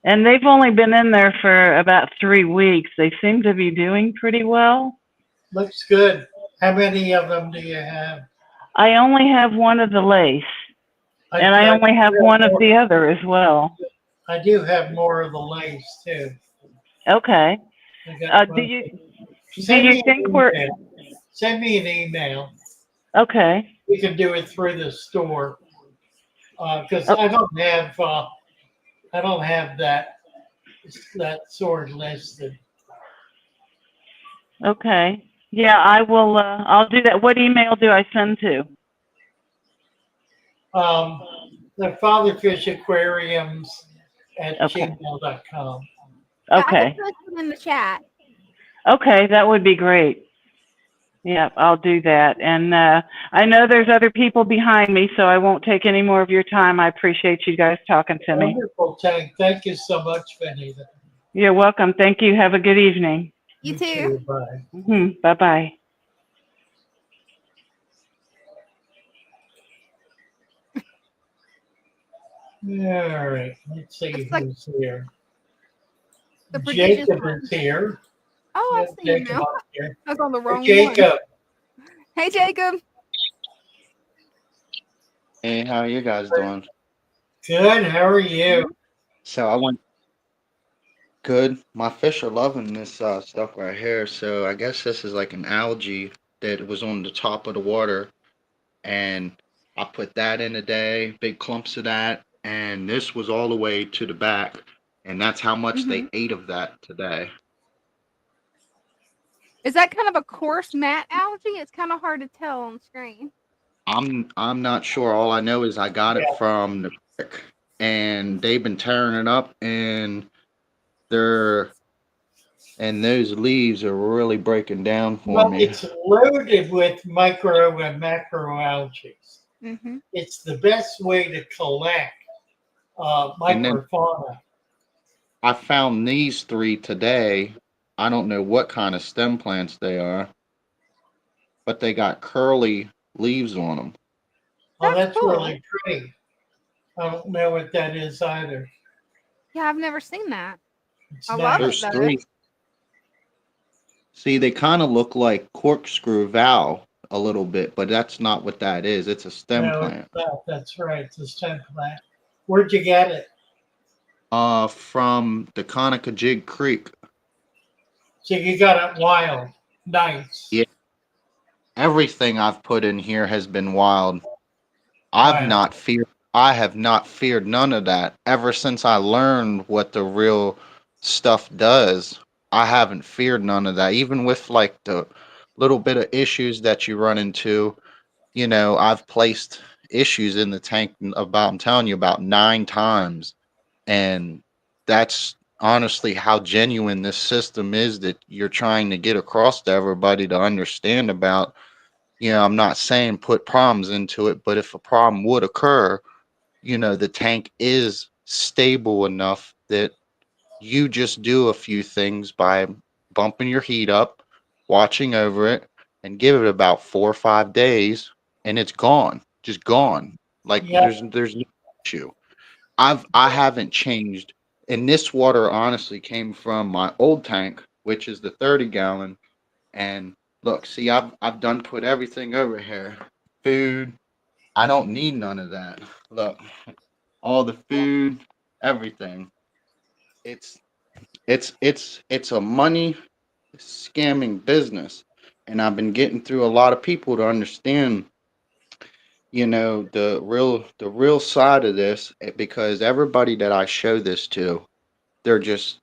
And they've only been in there for about 3 weeks. They seem to be doing pretty well. Looks good. How many of them do you have? I only have one of the lace, I, and I I, only have one of the other as well. I do have more of the lace too. Okay. I got Do one. you do Send you me think an we're email. Send me an email. okay? You can do it through the store because Oh, I don't have that sword listed. okay. Yeah, I will. I'll do that. What email do I send to? Um, the Fatherfish Aquariums at Okay. gmail.com. Yeah, I can Okay. post it in the chat. Okay, that would be great. Yeah, I'll do that. And I know there's other people behind me, so I won't take any more of your time. I appreciate you guys talking to me. Wonderful, Tank. Thank you so much, Benita. You're welcome. Thank you. Have a good evening. You You too. too. Bye. Bye bye. All right. Let's see Looks like who's here. the prodigious Jacob one. is here. Oh, Yeah, I see him Jacob now. up here. I was on the Hey, wrong one. Jacob. Hey, Jacob. Hey, how are you guys doing? Good. How are you? So I went good. My fish are loving this stuff right here. So I guess this is like an algae that was on the top of the water, and I put that in a day, big clumps of that, and this was all the way to the back, and that's how much Hmm. they ate of that today. Is that kind of a coarse matte algae? It's kind of hard to tell on screen. I'm not sure. All I know is I got it Yeah. from the creek, and they've been tearing it up, and they're and those leaves are really breaking down for Well, me. it's loaded with micro and macro algae. Hmm. It's the best way to collect And then microfauna. I found these three today. I don't know what kind of stem plants they are, but they got curly leaves on them. Oh, That's that's cool. really pretty. I don't know what that is either. Yeah, I've never seen that. It's I love nice. it There's though. three. See, they kind of look like corkscrew vow a little bit, but that's not what that is. It's a stem No, it's plant. not. That's right. It's a stem plant. Where'd you get it? From the Conococheague Creek. So you got it wild. Nice. Yeah, everything I've put in here has been wild. I've Wow. not feared I have not feared none of that ever since I learned what the real stuff does. I haven't feared none of that. Even with like the little bit of issues that you run into, I've placed issues in the tank about I'm telling you about 9 times. And that's honestly how genuine this system is that you're trying to get across to everybody to understand about. I'm not saying put problems into it, but if a problem would occur, the tank is stable enough that you just do a few things by bumping your heat up, watching over it, and give it about 4 or 5 days, and it's gone, just gone. Like Yep. there's no issue. I haven't changed, and this water honestly came from my old tank, which is the 30 gallon. And look, see, I've done put everything over here, food. I don't need none of that. Look, all the food, everything. It's it's a money scamming business. And I've been getting through a lot of people to understand, the real side of this, because everybody that I show this to, they're just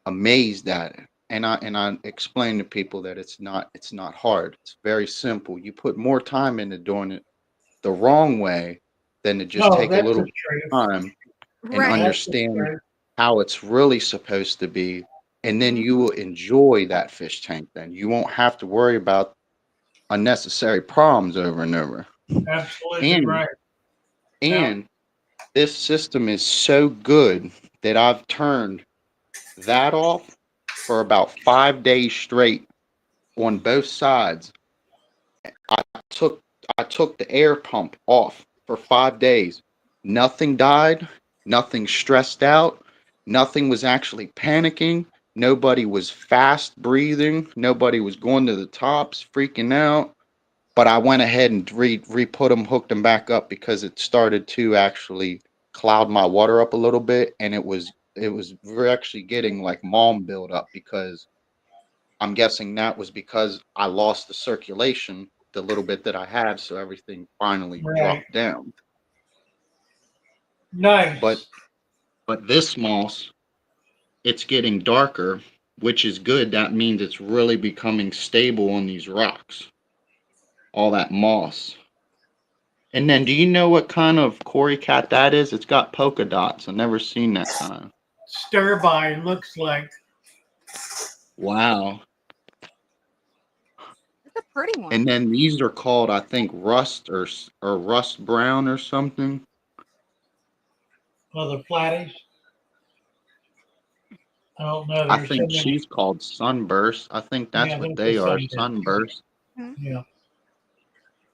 amazed at it. And I explain to people that it's not hard. It's very simple. You put more time into doing it the wrong way than to just No, take a that's little the truth. time. and Right. understand how it's really supposed to be. And then you will enjoy that fish tank. Then you won't have to worry about unnecessary problems over and over. Absolutely And right. and this system is so good that I've turned that off for about 5 days straight on both sides. I took I took the air pump off for 5 days. Nothing died, nothing stressed out, nothing was actually panicking, nobody was fast breathing, nobody was going to the tops, freaking out. But I went ahead and re-put them, hooked them back up because it started to actually cloud my water up a little bit, and we're actually getting like mulm buildup because I'm guessing that was because I lost the circulation, the little bit that I had, so everything finally Right. dropped down. But Nice. but this moss, it's getting darker, which is good. That means it's really becoming stable on these rocks. All that moss. And then, do you know what kind of Cory cat that is? It's got polka dots. I've never seen that kind. Stir-by looks like. Wow. It's a pretty one. And then these are called, I think, rust or rust brown or something. Oh, the platties. I don't know. I There's so think many. she's called sunburst. I think that's Yeah, what there's they a are, sunburst. sunburst. Yeah.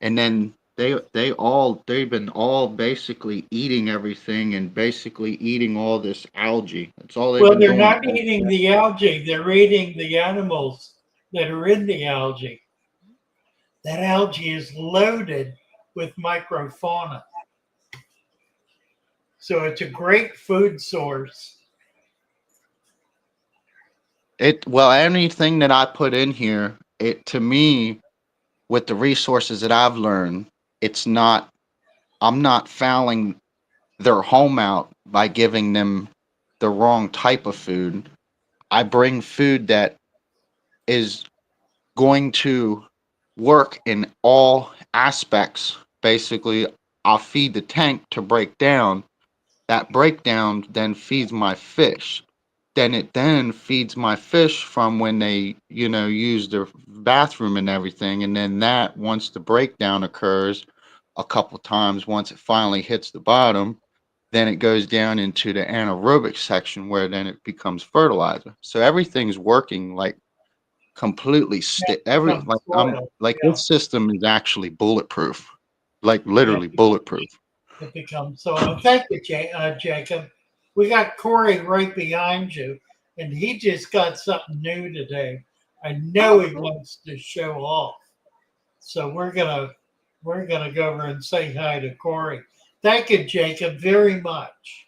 And then they've been all basically eating everything and basically eating all this algae. That's all they've Well, been they're doing. not eating the algae. They're eating the animals that are in the algae. That algae is loaded with microfauna. So it's a great food source. Well, anything that I put in here, it to me, with the resources that I've learned, it's not I'm not fouling their home out by giving them the wrong type of food. I bring food that is going to work in all aspects. Basically, I'll feed the tank to break down. That breakdown then feeds my fish. Then it then feeds my fish from when they, use their bathroom and everything. And then that, once the breakdown occurs a couple times, once it finally hits the bottom, then it goes down into the anaerobic section where then it becomes fertilizer. So everything's working like completely From soil. Yeah. this system is actually bulletproof, like Yeah. literally bulletproof. It becomes soil. Thank you, Jacob. We got Corey right behind you, and he just got something new today. I know he wants to show off. So we're gonna go over and say hi to Corey. Thank you, Jacob, very much.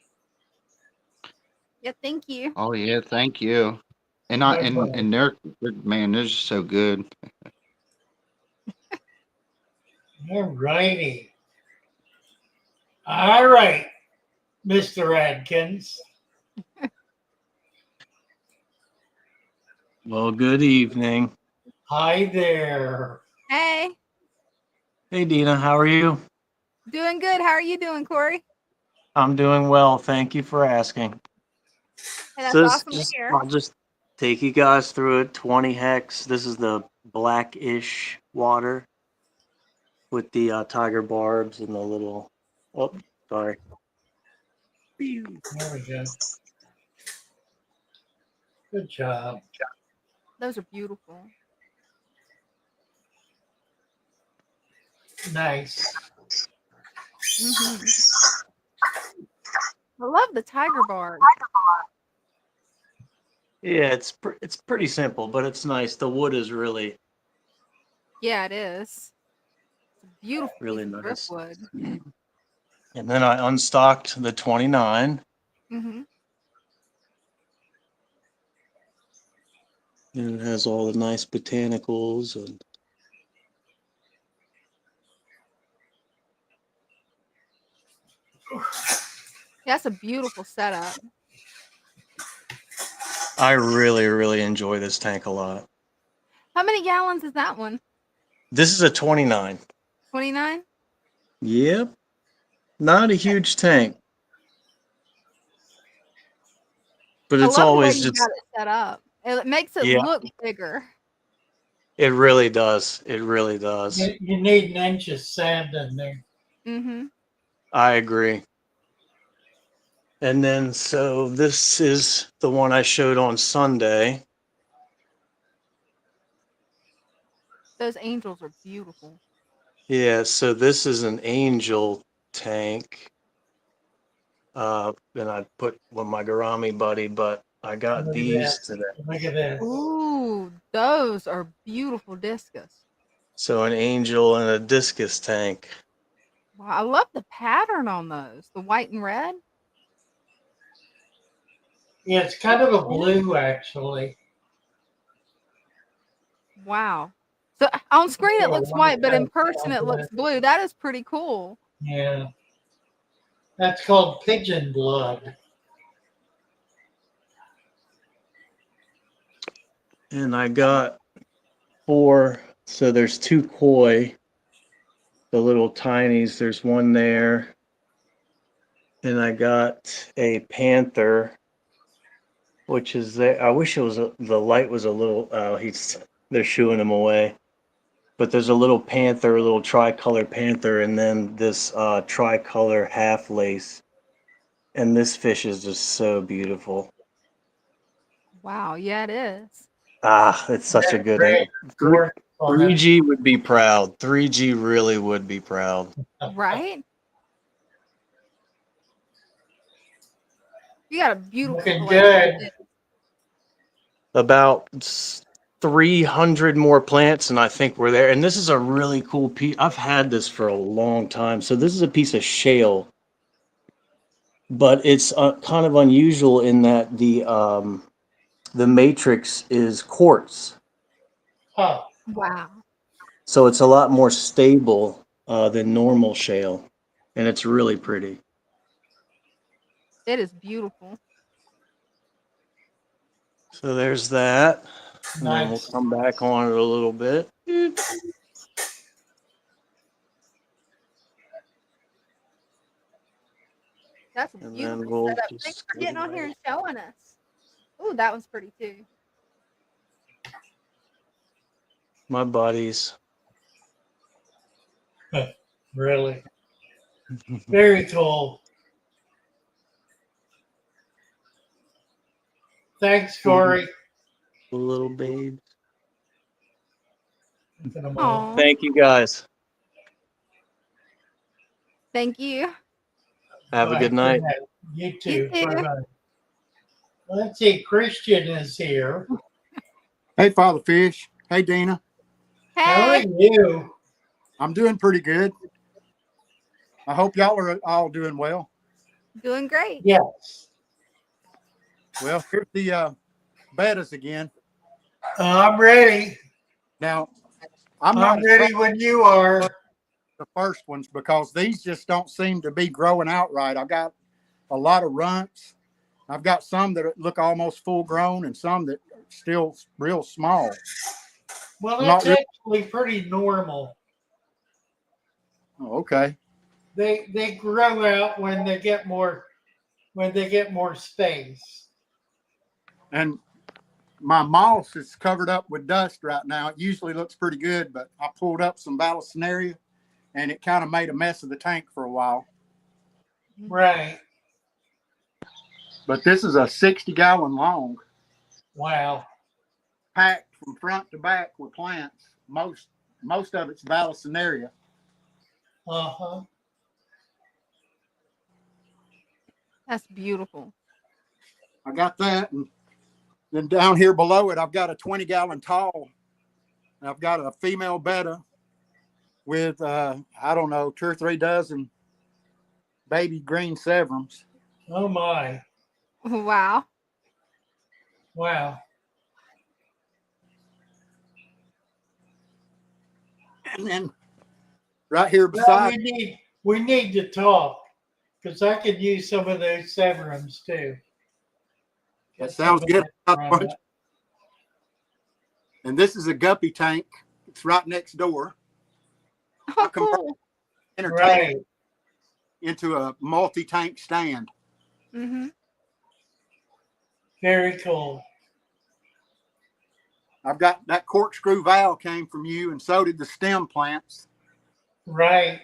Yeah, thank you. Oh yeah, thank you. And I No problem. and they're man, they're just so good. All righty. All right, Mr. Adkins. Well, good evening. Hi there. Hey, Hey, Dina, how are you? doing good. How are you doing, Corey? I'm doing well. Thank you for asking. Hey, that's So awesome to hear. I'll just take you guys through it. 20 hex. This is the blackish water with the tiger barbs and the little. Oh, sorry. There we go. Good job. Those are beautiful. Nice. Hmm. I love the tiger bark. Yeah, it's pretty simple, but it's nice. The wood is really Yeah, it is. It's a beautiful really piece of nice. driftwood. And then I unstocked the 29. Hmm. And it has all the nice botanicals and That's a beautiful setup. I really, really enjoy this tank a lot. How many gallons is that one? This is a 29. 29? Yep. Not a huge tank. but I it's love the way always you just, got it set up. It makes it yeah, look bigger. it really does. It really does. You need an inch of sand in there. Mm-hmm. I agree. And then, so this is the one I showed on Sunday. Those angels are beautiful. Yeah, so this is an angel tank. And I put with my Garami buddy, but I got Look at these this. today. Look at this. Ooh, those are beautiful discus. So an angel and a discus tank. Wow, I love the pattern on those. The white and red. Yeah, it's kind of a blue actually. Wow. So on screen it Yeah, looks one white, but in person it blood. looks blue. That is pretty cool. Yeah. That's called pigeon blood. And I got 4. So there's 2 koi, the little tinies. There's one there. And I got a panther, which is there. I wish it was the light was a little. They're shooing him away. But there's a little panther, a little tricolor panther, and then this tricolor half lace. And this fish is just so beautiful. Wow, yeah, it is. Ah, it's such a That's good great. name. Work on it. 3G would be proud. 3G really would be proud. Right? You got a beautiful Looking collection. good. About 300 more plants, and I think we're there. And this is a really cool piece. I've had this for a long time. So this is a piece of shale, but it's kind of unusual in that the matrix is quartz. Huh. Wow. So it's a lot more stable than normal shale, and it's really pretty. It is beautiful. So there's that, and then we'll Nice. come back on it a little bit. That's a And then beautiful we'll setup. Thanks just for getting on here and showing us. Ooh, that one's pretty too. my buddies. Really. Very cool. Thanks, Corey. Little babes. Look at them all. Aw, Thank you guys. thank you. Have a Bye. good night. You You too. too. Bye-bye. Let's see. Christian is here. Hey, Father Fish. Hey, Dina. How are Hey, you? I'm doing pretty good. I hope y'all are all doing well. doing great. Yes. Well, here's the bettas again. I'm ready. Now, I'm I'm not ready when you are. the first ones because these just don't seem to be growing out right. I got a lot of runts. I've got some that look almost full grown and some that are still real small. Well, I'm that's not really, actually pretty normal. oh, okay. They grow out when they get more space. And my moss is covered up with dust right now. It usually looks pretty good, but I pulled up some Vallisneria and it kind of made a mess of the tank for a while. Right. But this is a 60-gallon long, Wow. packed from front to back with plants. Most of it's Vallisneria. Uh-huh. That's beautiful. I got that, and then down here below it, I've got a 20-gallon tall. And I've got a female betta with I don't know, 2 or 3 dozen baby green severums. Oh my. Wow. Wow. And then right here Well, beside, we need to talk because I could use some of those severums too. that Get sounds some of good. that. And this is a guppy tank. It's right next door. I Oh, converted cool. entertainment Right. into a multi-tank stand. Mm-hmm. Very cool. I've got that corkscrew valve came from you, and so did the stem plants. Right.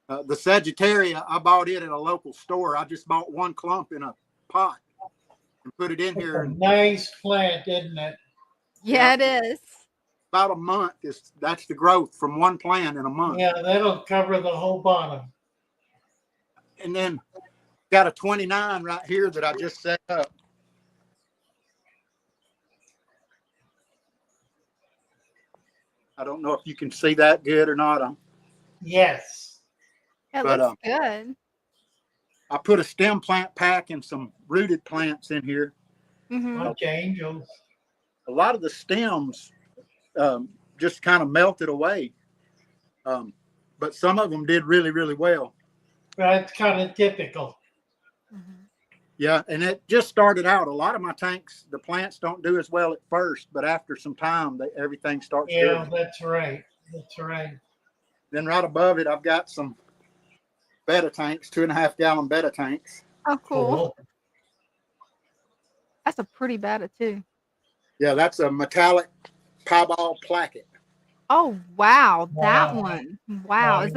The Sagittaria, I bought it at a local store. I just bought one clump in a pot and put it in It's here. a And nice plant, isn't it? Yeah, it is. about a month that's the growth from one plant in a month. Yeah, that'll cover the whole bottom. And then got a 29 right here that I just set up. I don't know if you can see that good or not. Yes. It But, looks good. I put a stem plant pack and some rooted plants in here. Mm-hmm. Bunch of angels. A lot of the stems just kind of melted away. But some of them did really, really well. That's kind of typical. Mm-hmm. Yeah, and it just started out. A lot of my tanks, the plants don't do as well at first, but after some time, everything starts Yeah, doing. that's right. That's right. Then right above it, I've got some betta tanks, 2.5 gallon betta tanks. Oh, cool. Cool. That's a pretty betta too. Yeah, that's a metallic piebald placket. Oh, wow. That Wow. one. Wow. Now, Is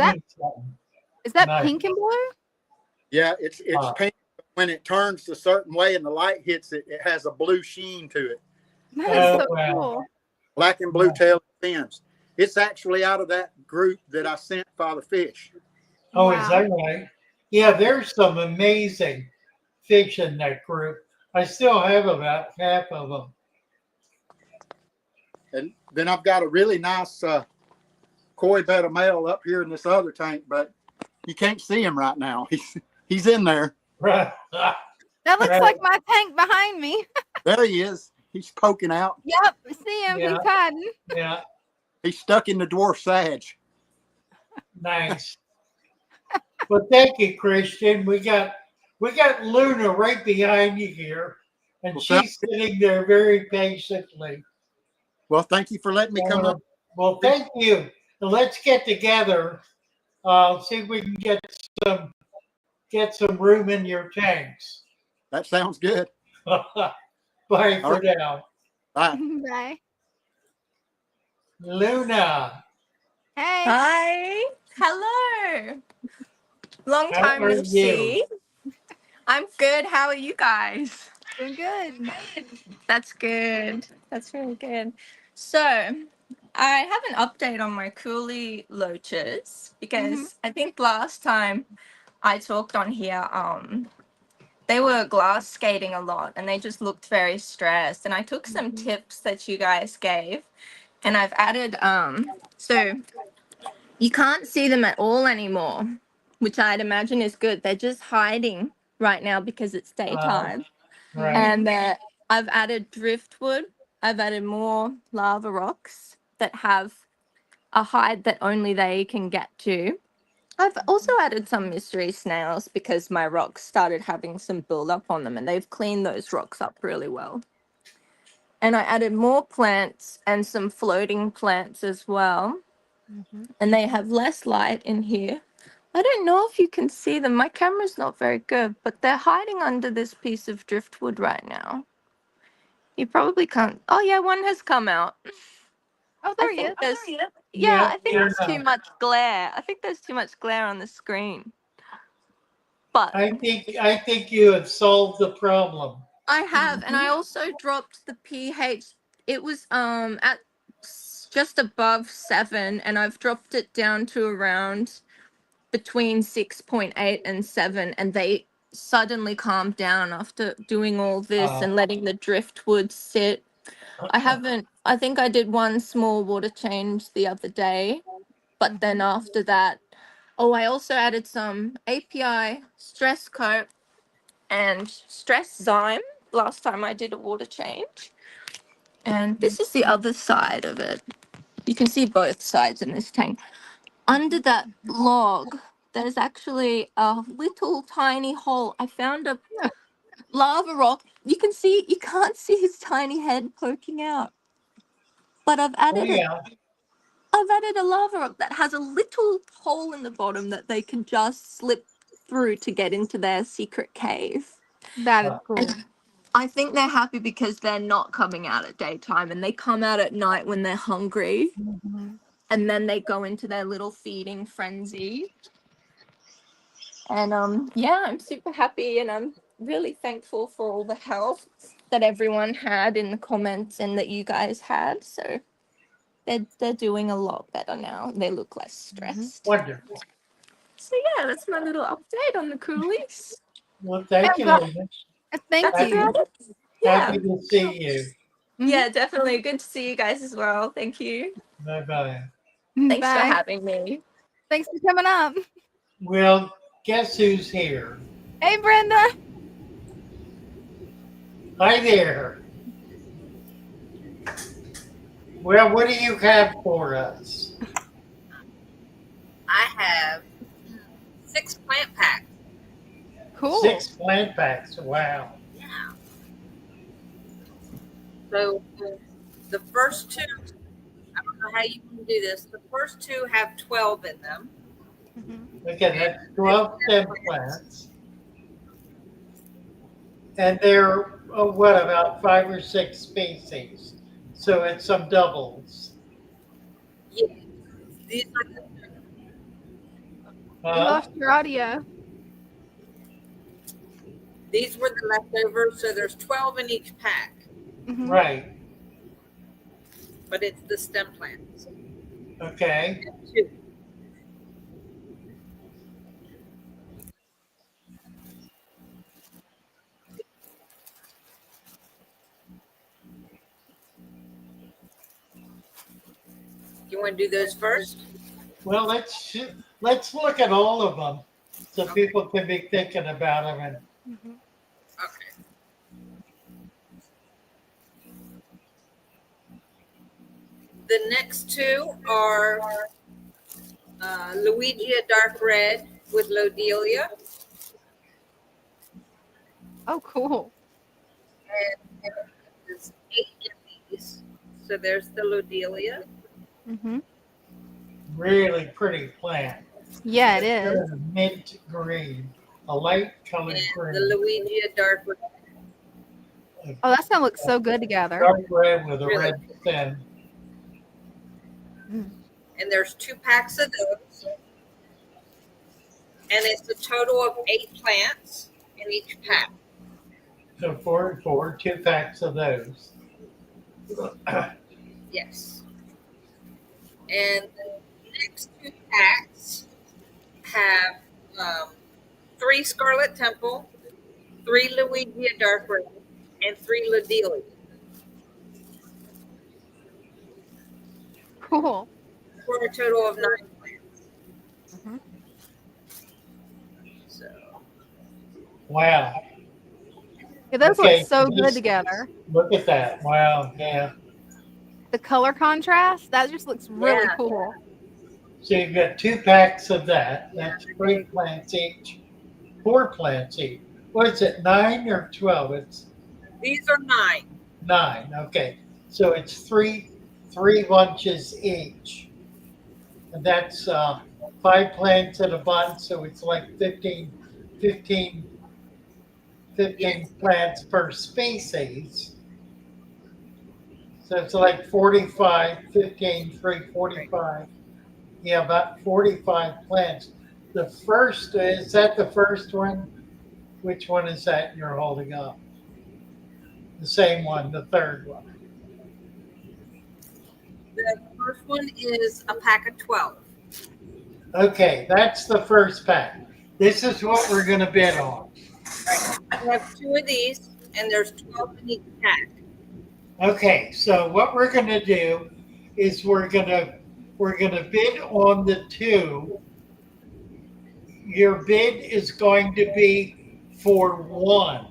that Nice. pink and blue? Yeah, it's pink. When it turns a certain way and the light hits it, it has a blue sheen to it. That is so wow. cool. Black and blue tail fins. It's actually out of that group that I sent Father Fish. Oh, Wow. is that right? Yeah, there's some amazing fish in that group. I still have about half of them. And then I've got a really nice koi betta male up here in this other tank, but you can't see him right now. He's in there. Right. That looks Right. like my tank behind me. There he is. He's poking out. Yep. See him. Yeah. He's hiding. Yeah, He's stuck in the dwarf sag. nice. Well, thank you, Christian. We got Luna right behind you here, and Well, she's sitting there very patiently. Well, thank you for letting me come up. Well, thank you. So let's get together. See if we can get some room in your tanks. That sounds good. Bye All for right. now. Bye. Bye. Luna, Hey. Hi. Hello. Long how time are no you? see. I'm good. How are you guys? Doing good. That's good. That's really good. So, I have an update on my coolie loaches because I think last time I talked on here, they were glass skating a lot and they just looked very stressed. And I took some tips that you guys gave and I've added, so you can't see them at all anymore, which I'd imagine is good. They're just hiding right now because it's daytime. Right. And I've added driftwood. I've added more lava rocks that have a hide that only they can get to. I've also added some mystery snails because my rocks started having some buildup on them and they've cleaned those rocks up really well. And I added more plants and some floating plants as well. And they have less light in here. I don't know if you can see them. My camera's not very good, but they're hiding under this piece of driftwood right now. You probably can't. Oh, yeah, one has come out. Oh, there he is. Yeah, I think Yeah, there's too much glare. I think there's too much glare on the screen. But I think you have solved the problem. I have, and I also dropped the pH. It was at just above 7, and I've dropped it down to around between 6.8 and 7, and they suddenly calmed down after doing all this and letting the driftwood sit. I think I did one small water change the other day, but then after that, I also added some API stress coat and stress zyme last time I did a water change. And this is the other side of it. You can see both sides in this tank. Under that log, there's actually a little tiny hole. I found a lava rock. You can't see his tiny head poking out. But I've added a lava rock that has a little hole in the bottom that they can just slip through to get into their secret cave. That is cool. I think they're happy because they're not coming out at daytime and they come out at night when they're hungry. Mhm. And then they go into their little feeding frenzy. And yeah, I'm super happy and I'm really thankful for all the help that everyone had in the comments and that you guys had. So they're doing a lot better now. They look less stressed. Wonderful. So yeah, that's my little update on the coolies. Well, thank I'm you, glad. Lena. Thank That's Happy, you. about it. Yeah. happy to see you. Mhm. Yeah, definitely. Good to see you guys as well. Thank you. Bye-bye. Thanks for Bye. having me. Thanks for coming up. Well, guess who's here? Hey, Brenda. Hi there. Well, what do you have for us? I have 6 plant packs. Cool. 6 plant packs. Wow. Yeah. So the first two, I don't know how you can do this. The first two have 12 in them. Mhm. Okay, that's 12 stem plants. And they're, what, about 5 or 6 species? So it's some doubles. Yeah, these are We Huh? lost your audio. these were the leftovers. So there's 12 in each pack, Mhm. Right. but it's the stem plants. Okay. Two. You want to do those first? Well, let's look at all of them so Okay. people can be thinking about them. And Mhm. Okay. The next two are Luigia Dark Red with Lodelia, Oh, cool. and there's 8 in these. So there's the Lodelia. Mhm. really pretty plant. Yeah, it They're is. in a mint green, a light colored And the green. Luigia Dark Red. Oh, that's gonna look so good together. Dark red with a Really. red stem. Mm. And there's 2 packs of those. And it's a total of 8 plants in each pack. So 4 and 4, 2 packs of those. Yes. And the next 2 packs have 3 Scarlet Temple, 3 Luigia Dark Red, and 3 Lodelia. Cool. For a total of 9 plants. Mhm. So Wow. Yeah, those Okay, look so so good this, together. look at that. Wow. Yeah. The color contrast, that just looks really yeah, cool. So you've got 2 packs of that. That's 3 plants each, 4 plants each. What is it, 9 or 12? It's these are 9. 9. Okay. So it's three bunches each. And that's 5 plants at a bunch. So it's like 15 Yes. plants per species. So it's like 45, 15, 3, Right. 45. Yeah, about 45 plants. The first, is that the first one? Which one is that you're holding up? The same one, the third one. The first one is a pack of 12. Okay, that's the first pack. This is what we're going to bid on. Right. I have 2 of these, and there's 12 in each pack. Okay, so what we're going to do is we're going to bid on the 2. Your bid is going to be for 1.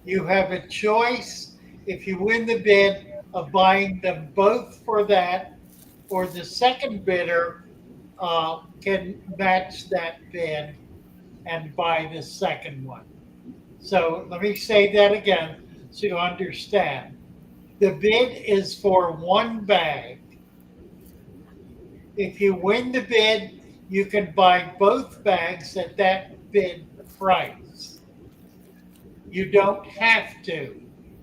You have a choice, if you win the bid, of buying them both for that, or the second bidder can match that bid and buy the second one. So let me say that again so you understand. The bid is for 1 bag. If you win the bid, you can buy both bags at that bid price. You don't have to.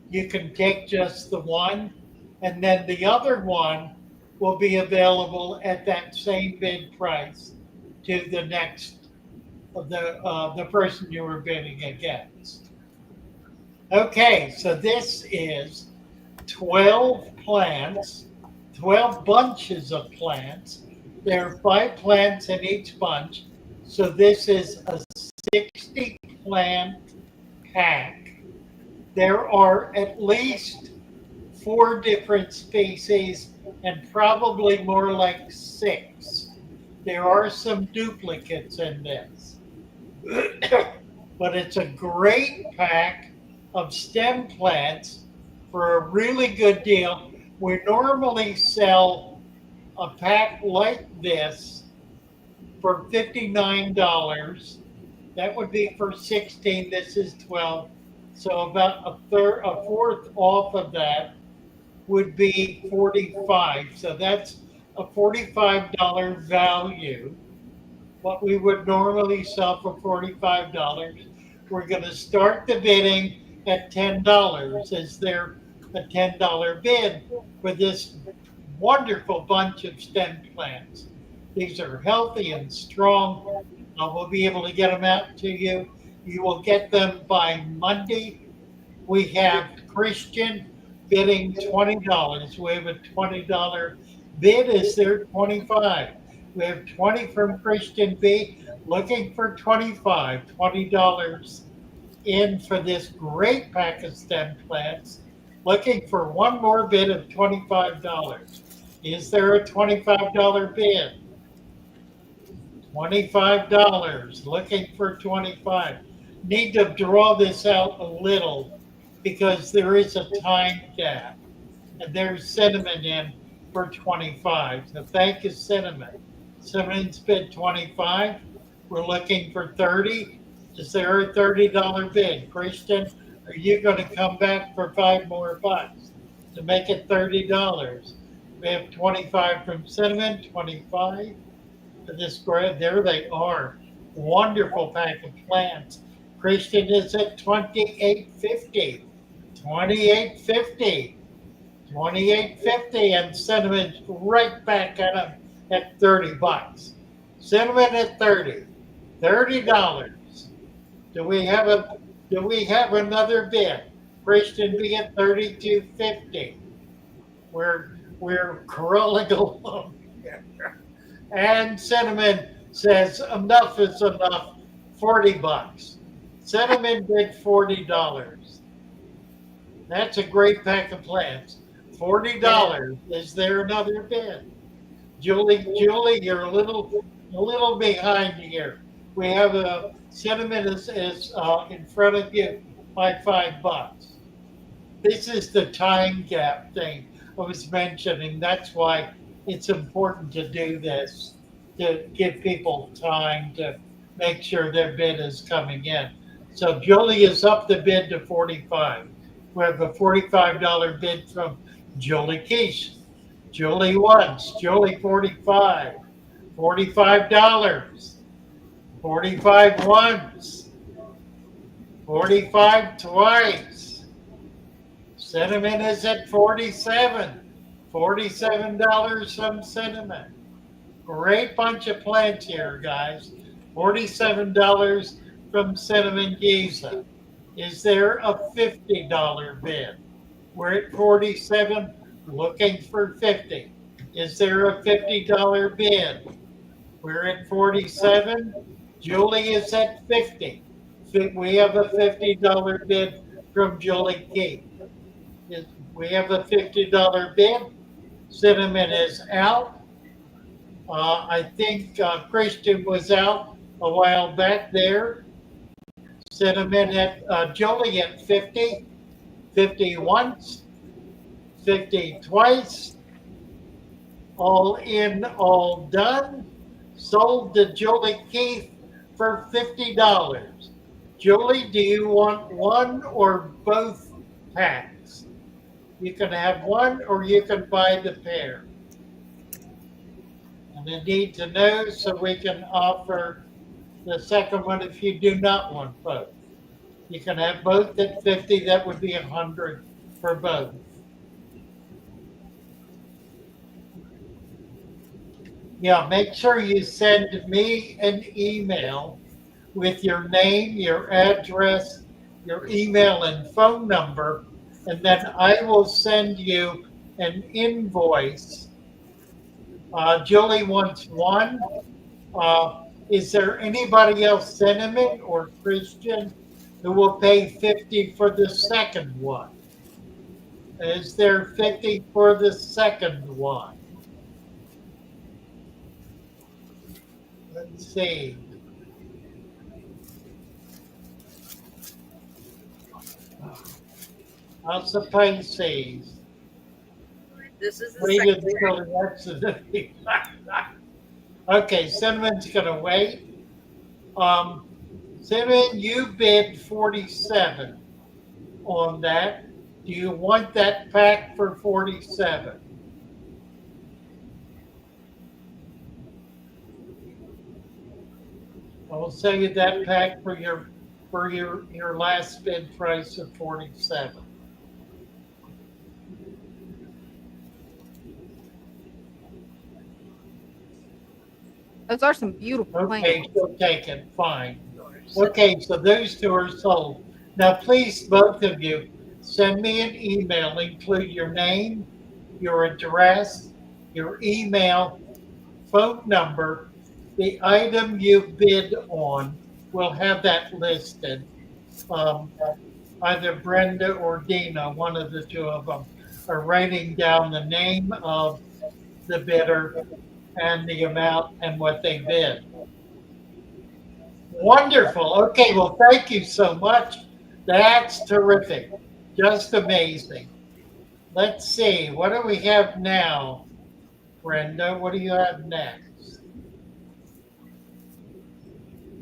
You can take just the one, and then the other one will be available at that same bid price to the next the person you were bidding against. Okay, so this is 12 plants, 12 bunches of plants. There are 5 plants in each bunch. So this is a 60 plant pack. There are at least 4 different species and probably more like 6. There are some duplicates in this. But it's a great pack of stem plants for a really good deal. We normally sell a pack like this for $59. That would be for 16. This is 12. So about a fourth off of that would be 45. So that's a $45 value. What we would normally sell for $45. We're going to start the bidding at $10. Is there a $10 bid for this wonderful bunch of stem plants? These are healthy and strong. We'll be able to get them out to you. You will get them by Monday. We have Christian bidding $20. We have a $20 bid. Is there 25? We have 20 from Christian B looking for 25, $20 in for this great pack of stem plants, looking for one more bid of $25. Is there a $25 bid? $25, looking for 25. Need to draw this out a little because there is a time gap. And there's cinnamon in for 25. So thank you, cinnamon. Cinnamon's bid 25. We're looking for 30. Is there a $30 bid? Christian, are you going to come back for 5 more bucks to make it $30? We have 25 from cinnamon, 25 for this bread. There they are. Wonderful pack of plants. Christian is at 28.50. 28.50. 28.50, and cinnamon's right back at them at 30 bucks. Cinnamon at 30. $30. Do we have another bid? Christian be at 32.50. We're crawling along here. And cinnamon says enough is enough. 40 bucks. Cinnamon bid $40. That's a great pack of plants. $40. Is there another bid? Julie, you're a little behind here. We have a cinnamon is in front of you by $5. This is the time gap thing I was mentioning. That's why it's important to do this, to give people time to make sure their bid is coming in. So Julie is up the bid to 45. We have a $45 bid from Julie Keish. Julie once, Julie 45. $45. 45 once. 45 twice. Cinnamon is at 47. $47 from cinnamon. Great bunch of plants here, guys. $47 from cinnamon Giza. Is there a $50 bid? We're at 47, looking for 50. Is there a $50 bid? We're at 47. Julie is at 50. We have a $50 bid from Julie Key. We have a $50 bid. Cinnamon is out. I think Christian was out a while back there. Cinnamon at Julie at 50. 50 once. 50 twice. All in, all done. Sold to Julie Keith for $50. Julie, do you want one or both packs? You can have one or you can buy the pair. And I need to know so we can offer the second one if you do not want both. You can have both at 50. That would be 100 for both. Yeah, make sure you send me an email with your name, your address, your email, and phone number, and then I will send you an invoice. Julie wants one. Uh, is there anybody else, Cinnamon or Christian, who will pay 50 for the second one? Is there 50 for the second one? Let's see. How's the Pisces? This is the Wait second until the rest of the Okay, Cinnamon's gonna wait. Um, Cinnamon, you bid 47 on that. Do you want that pack for 47? I'll sell you that pack for your last bid price of 47. Those are some beautiful Okay, plants. she'll take it. Fine. Okay, so those two are sold. Now, please, both of you, send me an email. Include your name, your address, your email, phone number, the item you bid on. We'll have that listed. Um, Either Brenda or Dina, one of the two of them, are writing down the name of the bidder and the amount and what they bid. Wonderful. Okay, well, thank you so much. That's terrific. Just amazing. Let's see. What do we have now, Brenda? What do you have next?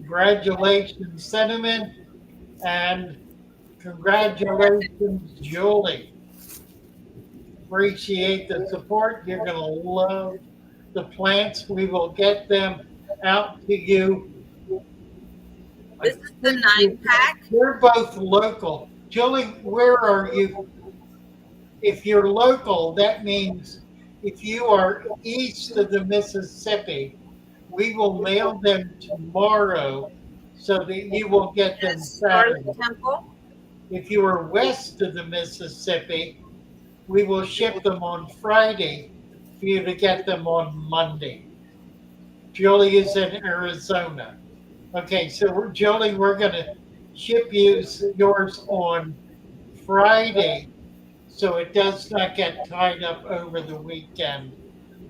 Congratulations, Cinnamon, and congratulations, Julie. Appreciate the support. You're going to love the plants. We will get them out to you. This is the 9-pack. We're both local. Julie, where are you? If you're local, that means if you are east of the Mississippi, we will mail them tomorrow so that you will get them Saturday. Scarlet Temple. If you are west of the Mississippi, we will ship them on Friday for you to get them on Monday. Julie is in Arizona. Okay, so Julie, we're going to ship yours on Friday so it does not get tied up over the weekend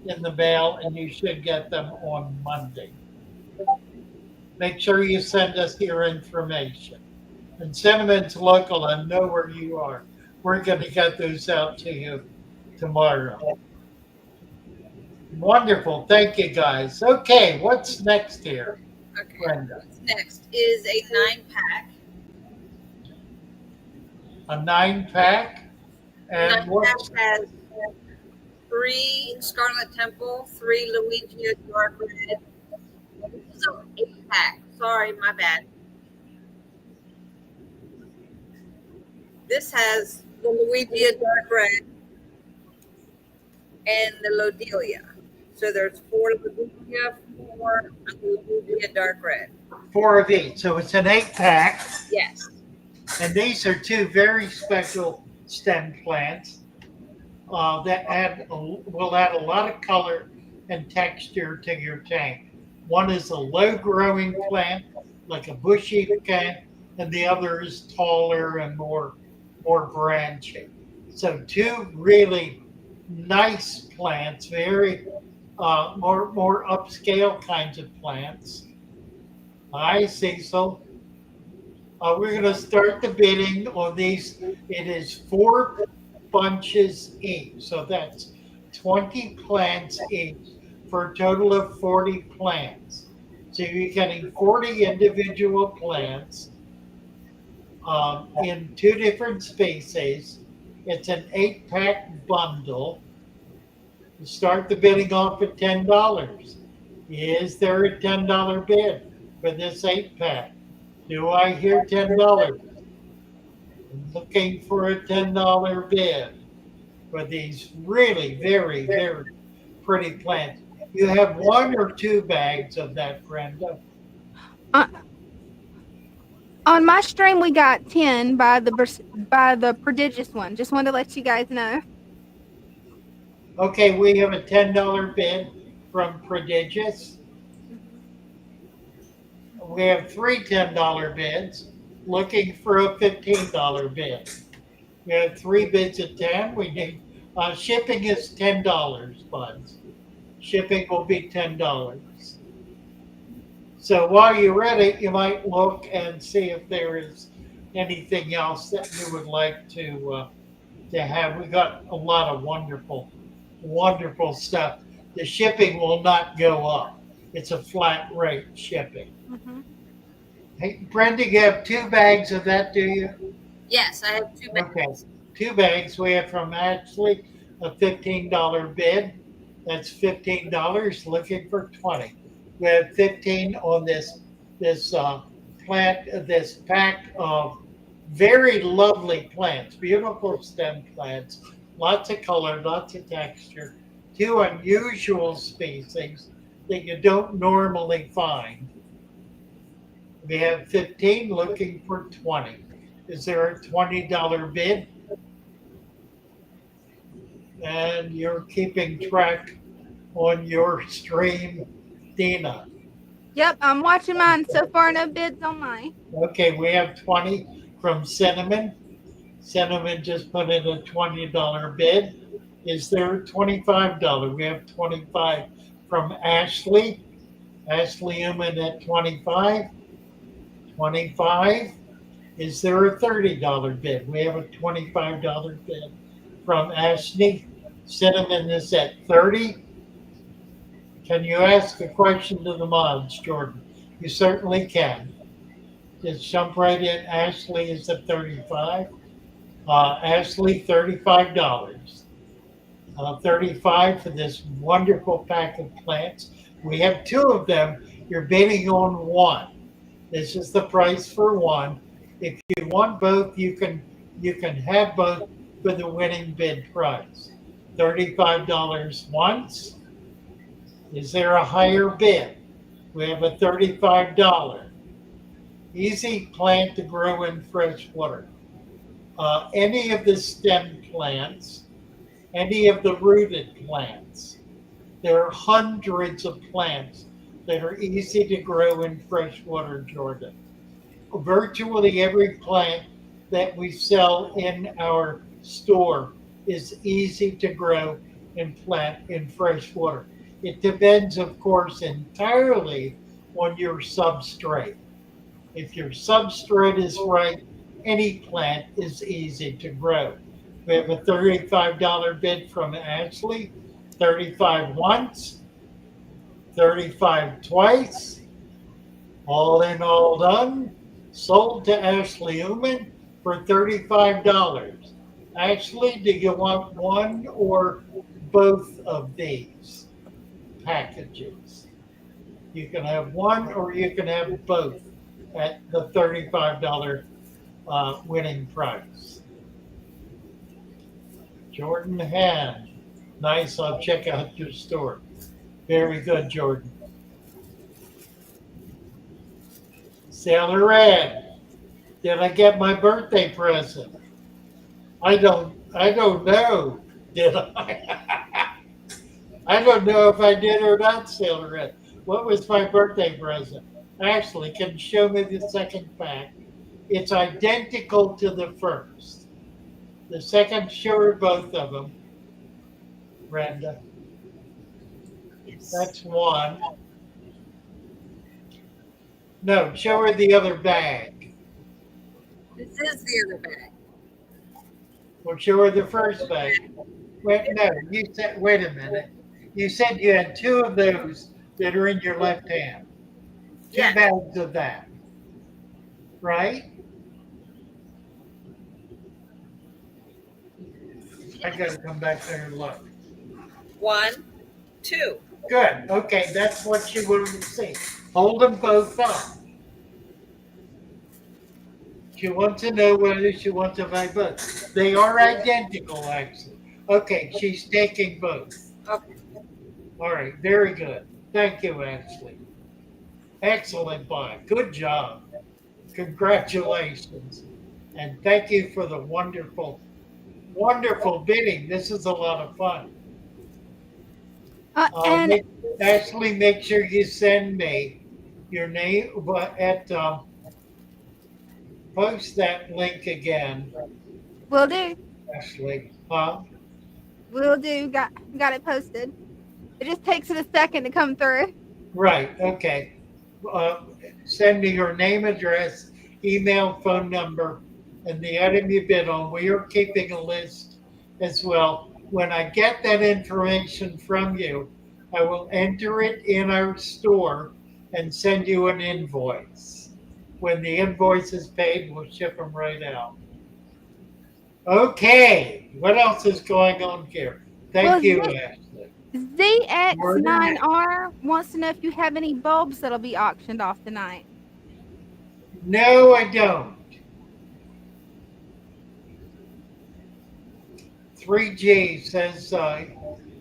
in the mail, and you should get them on Monday. Make sure you send us your information. And Cinnamon's local, I know where you are. We're going to get those out to you tomorrow. Wonderful. Thank you, guys. Okay, what's next here? Okay. Brenda? What's next is a 9-pack. A 9-pack? And 9-pack has 3 Scarlet Temple, 3 Luigi Dark Red. This is an 8-pack. Sorry, my bad. This has the Luigi Dark Red and the Lodelia. So there's 4 Lodelia, 4 Luigi Dark Red. 4 of each. So it's an 8-pack. Yes. And these are 2 very special stem plants that will add a lot of color and texture to your tank. One is a low-growing plant, like a bushy plant, and the other is taller and more branching. So 2 really nice plants, very more upscale kinds of plants. Hi, Cecil. We're going to start the bidding on these. It is 4 bunches each. So that's 20 plants each for a total of 40 plants. So you're getting 40 individual plants in 2 different species. It's an 8-pack bundle. You start the bidding off at $10. Is there a $10 bid for this 8-pack? Do I hear $10? Looking for a $10 bid for these really very, very pretty plants. You have 1 or 2 bags of that, Brenda. Uh, on my stream, we got 10 by the prodigious one. Just wanted to let you guys know. Okay, we have a $10 bid from Prodigious. We have 3 $10 bids looking for a $15 bid. We have 3 bids at 10. We need shipping is $10, buds. Shipping will be $10. So while you're at it, you might look and see if there is anything else that you would like to have. We got a lot of wonderful, wonderful stuff. The shipping will not go up. It's a flat rate shipping. Mm-hmm. Hey, Brenda, you have 2 bags of that, do you? Yes, I have 2 bags. Okay, 2 bags. We have from Ashley a $15 bid. That's $15. Looking for 20. We have 15 on this this pack of very lovely plants, beautiful stem plants, lots of color, lots of texture. 2 unusual species that you don't normally find. We have 15 looking for 20. Is there a $20 bid? And you're keeping track on your stream, Dina. Yep, I'm watching mine. So far, no bids on mine. Okay, we have 20 from Cinnamon. Cinnamon just put in a $20 bid. Is there a $25? We have 25 from Ashley. Ashley Uman at 25. 25. Is there a $30 bid? We have a $25 bid from Ashley. Cinnamon is at 30. Can you ask a question to the mods, Jordan? You certainly can. Just jump right in. Ashley is at 35. Ashley, $35. 35 for this wonderful pack of plants. We have 2 of them. You're bidding on 1. This is the price for 1. If you want both, you can have both for the winning bid price. $35 once. Is there a higher bid? We have a $35. Easy plant to grow in fresh water. Any of the stem plants, any of the rooted plants. There are hundreds of plants that are easy to grow in fresh water, Jordan. Virtually every plant that we sell in our store is easy to grow and plant in fresh water. It depends, of course, entirely on your substrate. If your substrate is right, any plant is easy to grow. We have a $35 bid from Ashley, 35 once, 35 twice, all in, all done. Sold to Ashley Uman for $35. Ashley, do you want one or both of these packages? You can have one or you can have both at the $35 winning price. Jordan Hand. Nice. I'll check out your store. Very good, Jordan. Sailor Ed. Did I get my birthday present? I don't know. Did I? I don't know if I did or not, Sailor Ed. What was my birthday present? Actually, can you show me the second pack? It's identical to the first. The second, show her both of them, Brenda. Yes. That's one. No, show her the other bag. This is the other bag. Well, show her the first bag. Wait, no, you said, wait a minute. You said you had 2 of those that are in your left hand. 2 Yes. bags of that. Right? I gotta come back there and look. 1, 2. Good. Okay, that's what you wanted to see. Hold them both up. She wants to know whether she wants to buy both. They are identical, actually. Okay, she's taking both. Okay. All right, very good. Thank you, Ashley. Excellent buy. Good job. Congratulations. And thank you for the wonderful, wonderful bidding. This is a lot of fun. And Ashley, make sure you send me your name, but post that link again, will do. Ashley. Will do. Got it posted. It just takes it a second to come through. Right. Okay. Uh, Send me your name, address, email, phone number, and the item you bid on. We are keeping a list as well. When I get that information from you, I will enter it in our store and send you an invoice. When the invoice is paid, we'll ship them right out. Okay. What else is going on here? Well, Thank you, Ashley. ZX9R wants to know if you have any bulbs that'll be auctioned off tonight. No, I don't. 3G says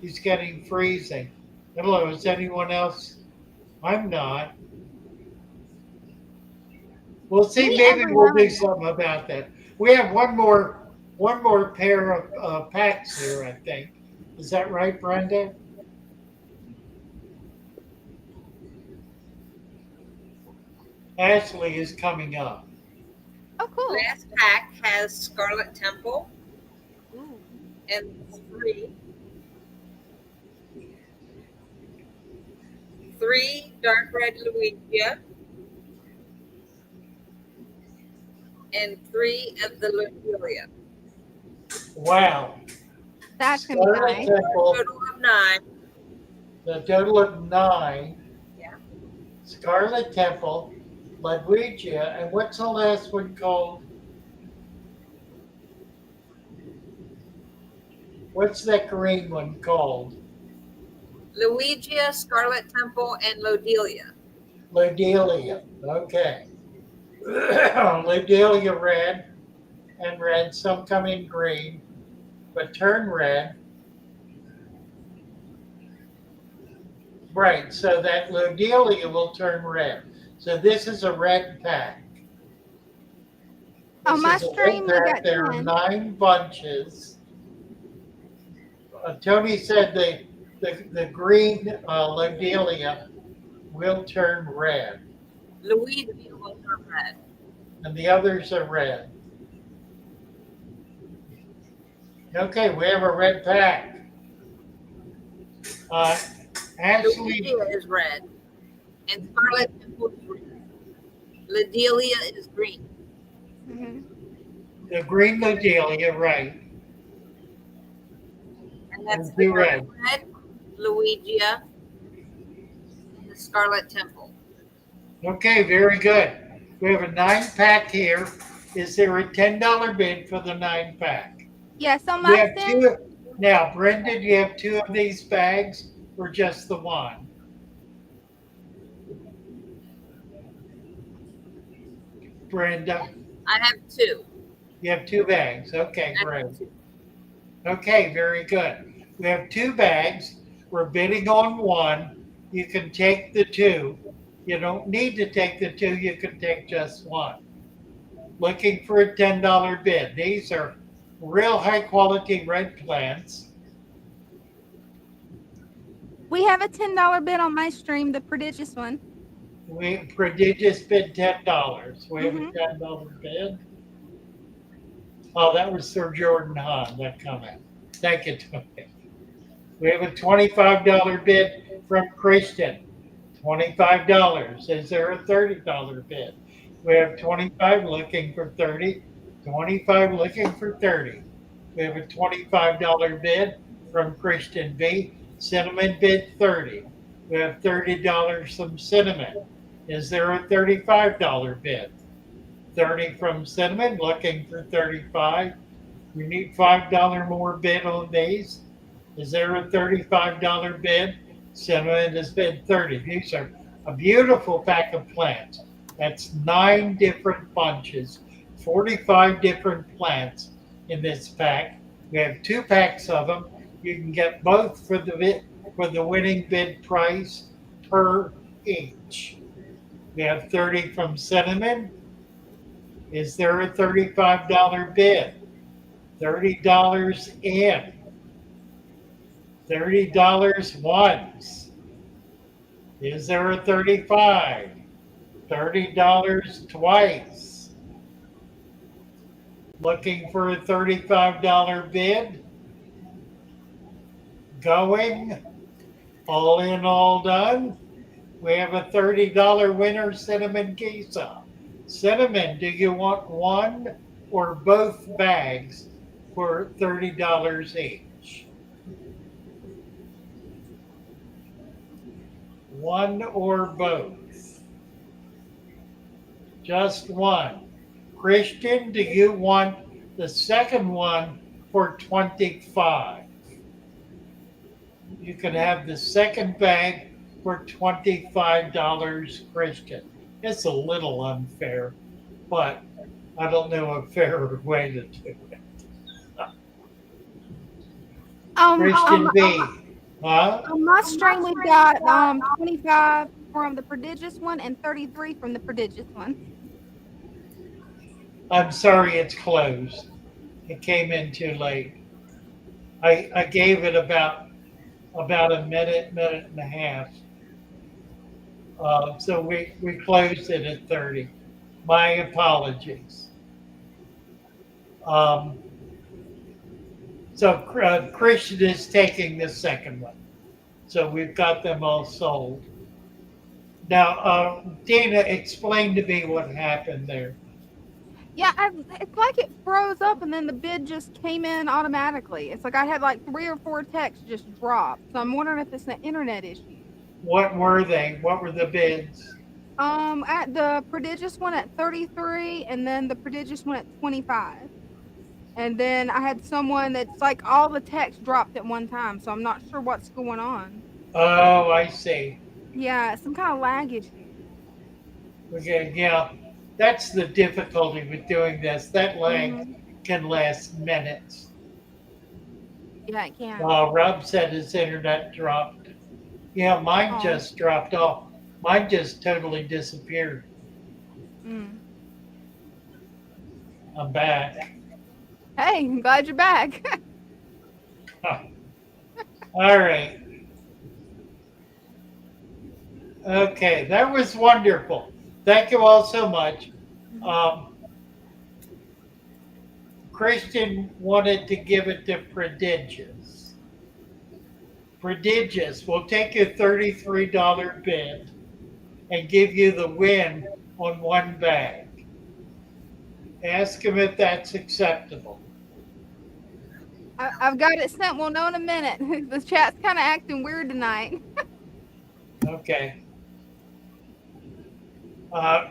he's getting freezing. Hello, is anyone else? I'm not. We'll see. Me Maybe every we'll now do and then. something about that. We have one more pair of packs here, I think. Is that right, Brenda? Ashley is coming up. Oh, cool. Last pack has Scarlet Temple Ooh. and three dark red Louisia and three of the Lobelia. Wow. That's going to be Scarlet nice. Temple, Total of 9. the total of 9. Yeah. Scarlet Temple, Ludwigia, and what's the last one called? What's that green one called? Luigia, Scarlet Temple, and Lodelia. Lodelia. Okay. Lodelia red and red. Some come in green, but turn red. Right. So that Lodelia will turn red. So this is a red pack. On my This is a stream, red we pack. got There are 10. 9 bunches. Tony said the green Lodelia will turn red, Luigi will turn red. and the others are red. Okay, we have a red pack. Ashley, Luigia is red, and Scarlet Temple is red. Lodelia is green. Mm-hmm. the green Lodelia, right? And that's And the two dark red. red Luigia and the Scarlet Temple. Okay, very good. We have a 9-pack here. Is there a $10 bid for the 9-pack? Yes, on You my have sim, two. Now, Brenda, do you have 2 of these bags or just the one? Brenda, I have 2. you have 2 bags. Okay, I great. have 2. Okay, very good. We have 2 bags. We're bidding on one. You can take the 2. You don't need to take the 2. You can take just one. Looking for a $10 bid. These are real high quality red plants. we have a $10 bid on my stream, the prodigious one. We prodigious bid $10. We have Mhm. a $10 bid. Oh, that was Sir Jordan Hahn, that comment. Thank you, Tony. We have a $25 bid from Christian. $25. Is there a $30 bid? We have 25 looking for 30. 25 looking for 30. We have a $25 bid from Christian B. Cinnamon bid 30. We have $30 from Cinnamon. Is there a $35 bid? 30 from Cinnamon looking for 35. We need $5 more bid on these. Is there a $35 bid? Cinnamon has bid 30. These are a beautiful pack of plants. That's 9 different bunches 45 different plants in this pack. We have 2 packs of them. You can get both for the winning bid price per each. We have 30 from Cinnamon. Is there a $35 bid? $30 in. $30 once. Is there a 35? $30 twice. Looking for a $35 bid? Going? All in, all done? We have a $30 winner, Cinnamon Gisa. Cinnamon, do you want one or both bags for $30 each? One or both? Just one. Christian, do you want the second one for 25? You can have the second bag for $25, Christian. It's a little unfair, but I don't know a fairer way to do it. Christian B. Huh? On my stream, we got 25 from the prodigious one and 33 from the prodigious one. I'm sorry, it's closed. It came in too late. I gave it about a minute and a half. So we closed it at 30. My apologies. So Christian is taking the second one. So we've got them all sold. Now, Dina, explain to me what happened there. Yeah, it's like it froze up and then the bid just came in automatically. It's like I had like 3 or 4 texts just drop. So I'm wondering if it's an internet issue. What were they? What were the bids? At the prodigious one at 33 and then the prodigious one at 25. And then I had someone that's like all the text dropped at one time, so I'm not sure what's going on. Oh, I see. Yeah, some kind of lag issue. Okay, yeah. That's the difficulty with doing this. That lag can last minutes. Yeah, it can. Rob said his internet dropped. Yeah, mine just dropped off. Mine just totally disappeared. I'm back. Hey, I'm glad you're back. All right. Okay, that was wonderful. Thank you all so much. Christian wanted to give it to Prodigious. Prodigious will take your $33 bid and give you the win on one bag. Ask him if that's acceptable. I've got it sent. We'll know in a minute. The chat's kind of acting weird tonight. Okay.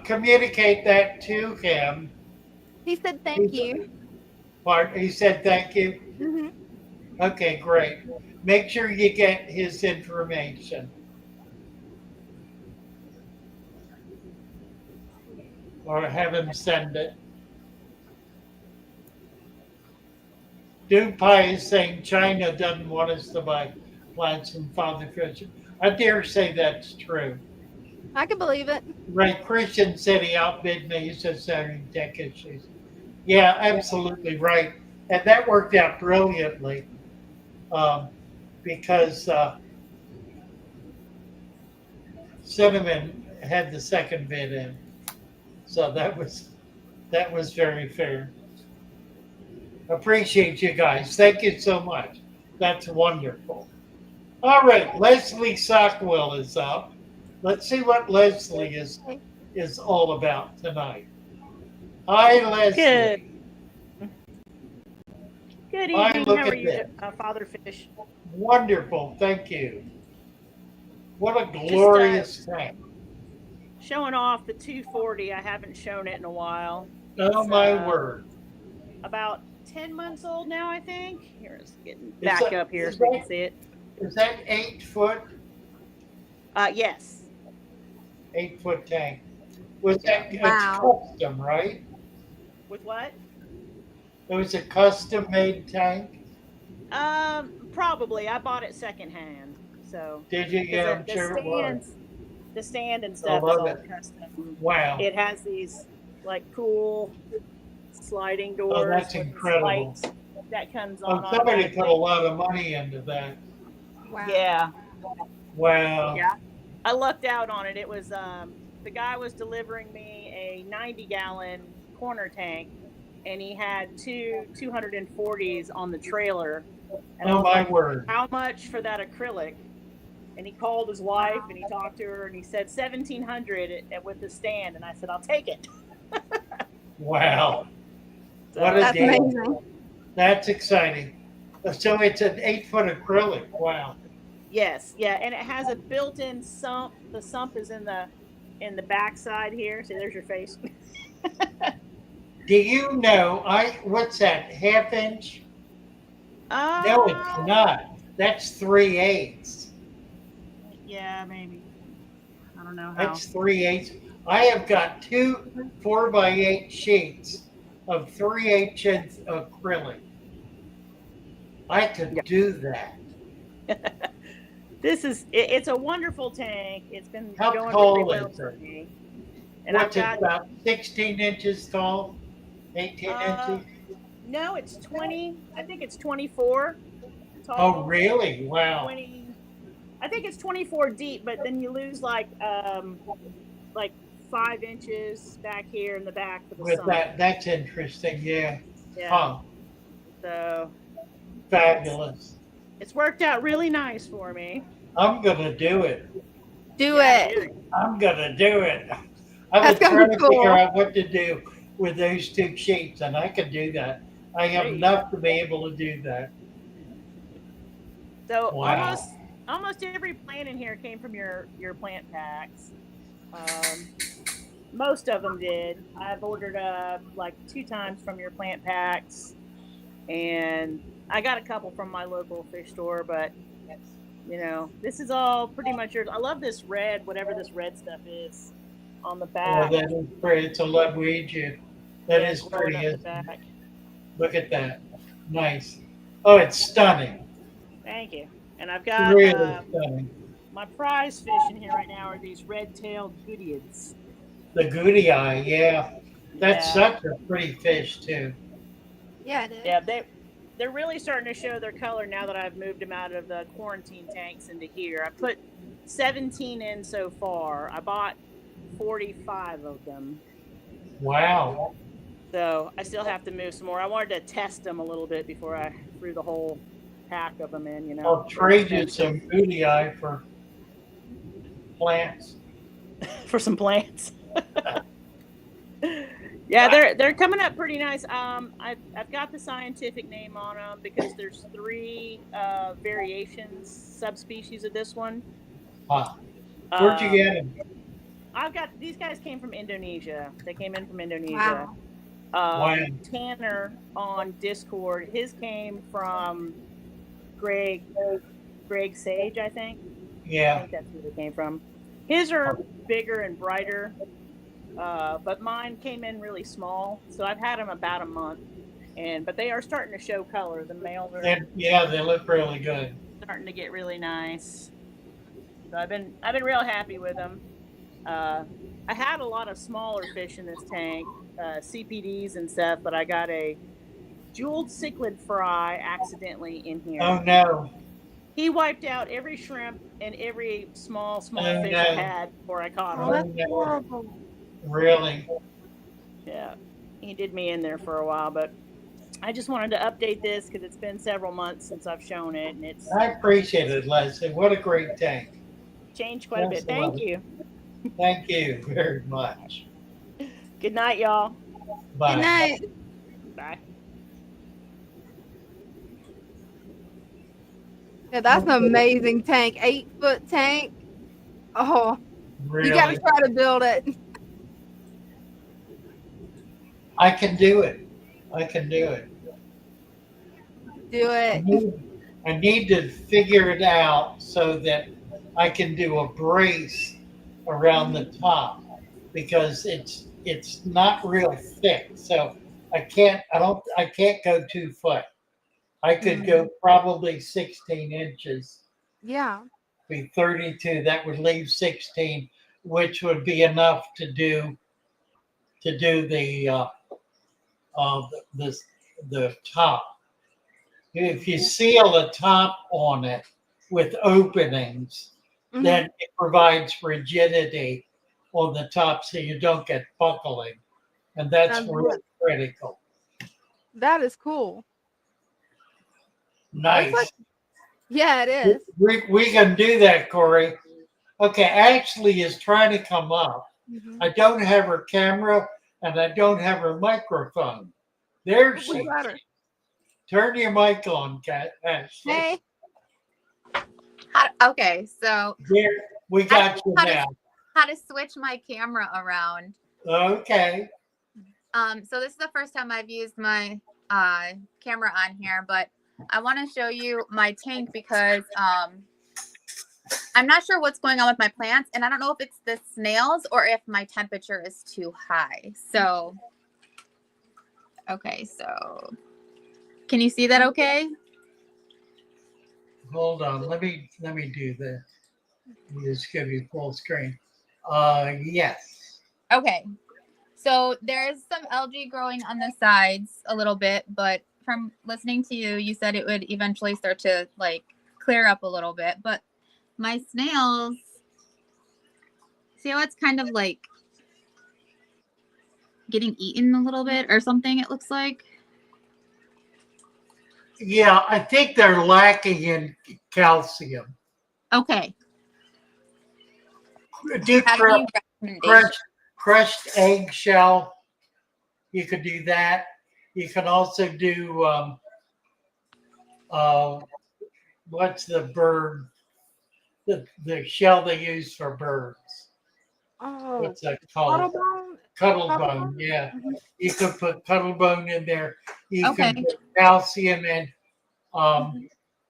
Communicate that to him. He said thank you. He said thank you? Okay, great. Make sure you get his information. Or have him send it. Doom Pie is saying China doesn't want us to buy plants from Father Fisher. I dare say that's true. I can believe it. Right, Christian said he outbid me. He said having tech issues. Yeah, absolutely right. And that worked out brilliantly because Cinnamon had the second bid in. So that was very fair. Appreciate you guys. Thank you so much. That's wonderful. All right, Leslie Sockwell is up. Let's see what Leslie is all about tonight. Hi, Leslie. Good evening. How are you, Father Fish? Wonderful. Thank you. What a glorious tank. Showing off the 240. I haven't shown it in a while. Oh, it's, my word. About 10 months old now, I think. Here, it's getting back up here so you can see it. Is that 8 foot? Yes. 8 foot tank. Was that custom, right? With what? It was a custom made tank. Probably. I bought it secondhand. So, Did you? because Yeah, I'm sure it was. the stand and I stuff is love all it. custom. Wow. It has these like cool sliding Oh, doors that's with this incredible. light that comes Oh, on somebody put a automatically. lot of money into that. Wow. Yeah, Wow. yeah. I lucked out on it. It was the guy was delivering me a 90-gallon corner tank, and he had two 240s on the trailer, and I Oh, was my like, word. "How much for that acrylic?" And he called his wife and he talked to her and he said 1,700 with the stand, and I said, "I'll take it." Wow. So What a That's deal. amazing. That's exciting. So it's an 8 foot acrylic. Wow. yes, yeah, and it has a built-in sump. The sump is in the backside here. See, there's your face. Do you know what's that? Half inch? No, it's Um, not. That's 3/8. yeah, maybe. I don't know how. That's 3/8. I have got two 4x8 sheets of 3/8 acrylic. I could do that. It's a wonderful tank. It's been How going really tall well is for it? me. And I've What's it, got about 16 inches tall? 18 uh inches? no, it's 20. I think it's 24 Oh, tall, really? Wow. 20. I think it's 24 deep, but then you lose like 5 inches back here in the back for the With sump. that, that's interesting. Yeah. Yeah. Huh. So it's Fabulous. it's worked out really nice for me. I'm going to do it. Do Yeah, it. do it. I'm going to do it. I've That's been gonna trying be to figure cool. out what to do with those two sheets, and I can do that. I have There you go. enough to be able to do that. So Wow. almost every plant in here came from your plant packs. Um, most of them did. I've ordered like 2 times from your plant packs, and I got a couple from my local fish store. But this is all pretty much yours. I love this red, whatever this red stuff is, on the Oh, back. that is pretty. It's a Ludwig. That Yeah, is glowing pretty, up the isn't it? back. Look at that. Nice. Oh, it's stunning. Thank you. And I've got Really stunning. my prize fish in here right now are these red-tailed goodeids. The goody eye, yeah. That's Yeah, such a pretty fish, too. Yeah, it is. yeah, they're really starting to show their color now that I've moved them out of the quarantine tanks into here. I put 17 in so far. I bought 45 of them. Wow. So I still have to move some more. I wanted to test them a little bit before I threw the whole pack of them in, I'll They're trade you expensive. some goody eye for plants. For some plants. Yeah, they're coming up pretty nice. I've got the scientific name on them because there's 3 variations, subspecies of this one. Huh. Where'd you get Um, them? I've got these guys came from Indonesia. They came in from Indonesia. Wow. Wow. Tanner on Discord, his came from Greg Sage, I think. I Yeah. think that's where they came from. His are bigger and brighter, but mine came in really small. So I've had them about a month, but they are starting to show color. The males are Yeah, they look really good. starting to get really nice. So I've been real happy with them. I had a lot of smaller fish in this tank, CPDs and stuff, but I got a jeweled cichlid fry accidentally in here. Oh, no. He wiped out every shrimp and every small Oh, fish I no. had before I caught Oh, him. that's no. horrible. Really? Yeah, he did me in there for a while, but I just wanted to update this because it's been several months since I've shown it, and it's I appreciate it, Leslie. What a great tank. changed quite a bit. Thank you. Thank you very much. Good night, y'all. Bye. Good night. Bye. Yeah, that's an amazing tank. 8-foot tank. Oh, Really? you gotta try to build it. I can do it. I can do it. Do it. I need to figure it out so that I can do a brace around the top because it's not real thick. So I can't go 2 foot. I could go probably 16 inches, Yeah. be 32. That would leave 16, which would be enough to do the the the top. If you seal a top on it with openings, then it provides rigidity on the top so you don't get buckling. And that's Sounds really good. critical. That is cool. Looks like, Nice. yeah, it is. We can do that, Corey. Okay, Ashley is trying to come up. I don't have her camera and I don't have her microphone. There But she we is. got her. Turn your mic on, Ashley. Hey. Okay, so There, we I got you how now. how to switch my camera around. Okay. So this is the first time I've used my camera on here, but I want to show you my tank because I'm not sure what's going on with my plants, and I don't know if it's the snails or if my temperature is too high. So, okay, so can you see that okay? Hold on. Let me do this. Let me just give you full screen. Yes. Okay. So there's some algae growing on the sides a little bit, but from listening to you, you said it would eventually start to like clear up a little bit. But my snails, see how it's kind of like getting eaten a little bit or something, it looks like. Yeah, I think they're lacking in calcium. Okay. Do Have any recommendations? crushed eggshell. You could do that. You can also do what's the bird? The shell they use for birds. Oh, What's that called? Cuttlebone. Cuttlebone. Yeah, you could put cuttlebone in there. You Okay. can put calcium in.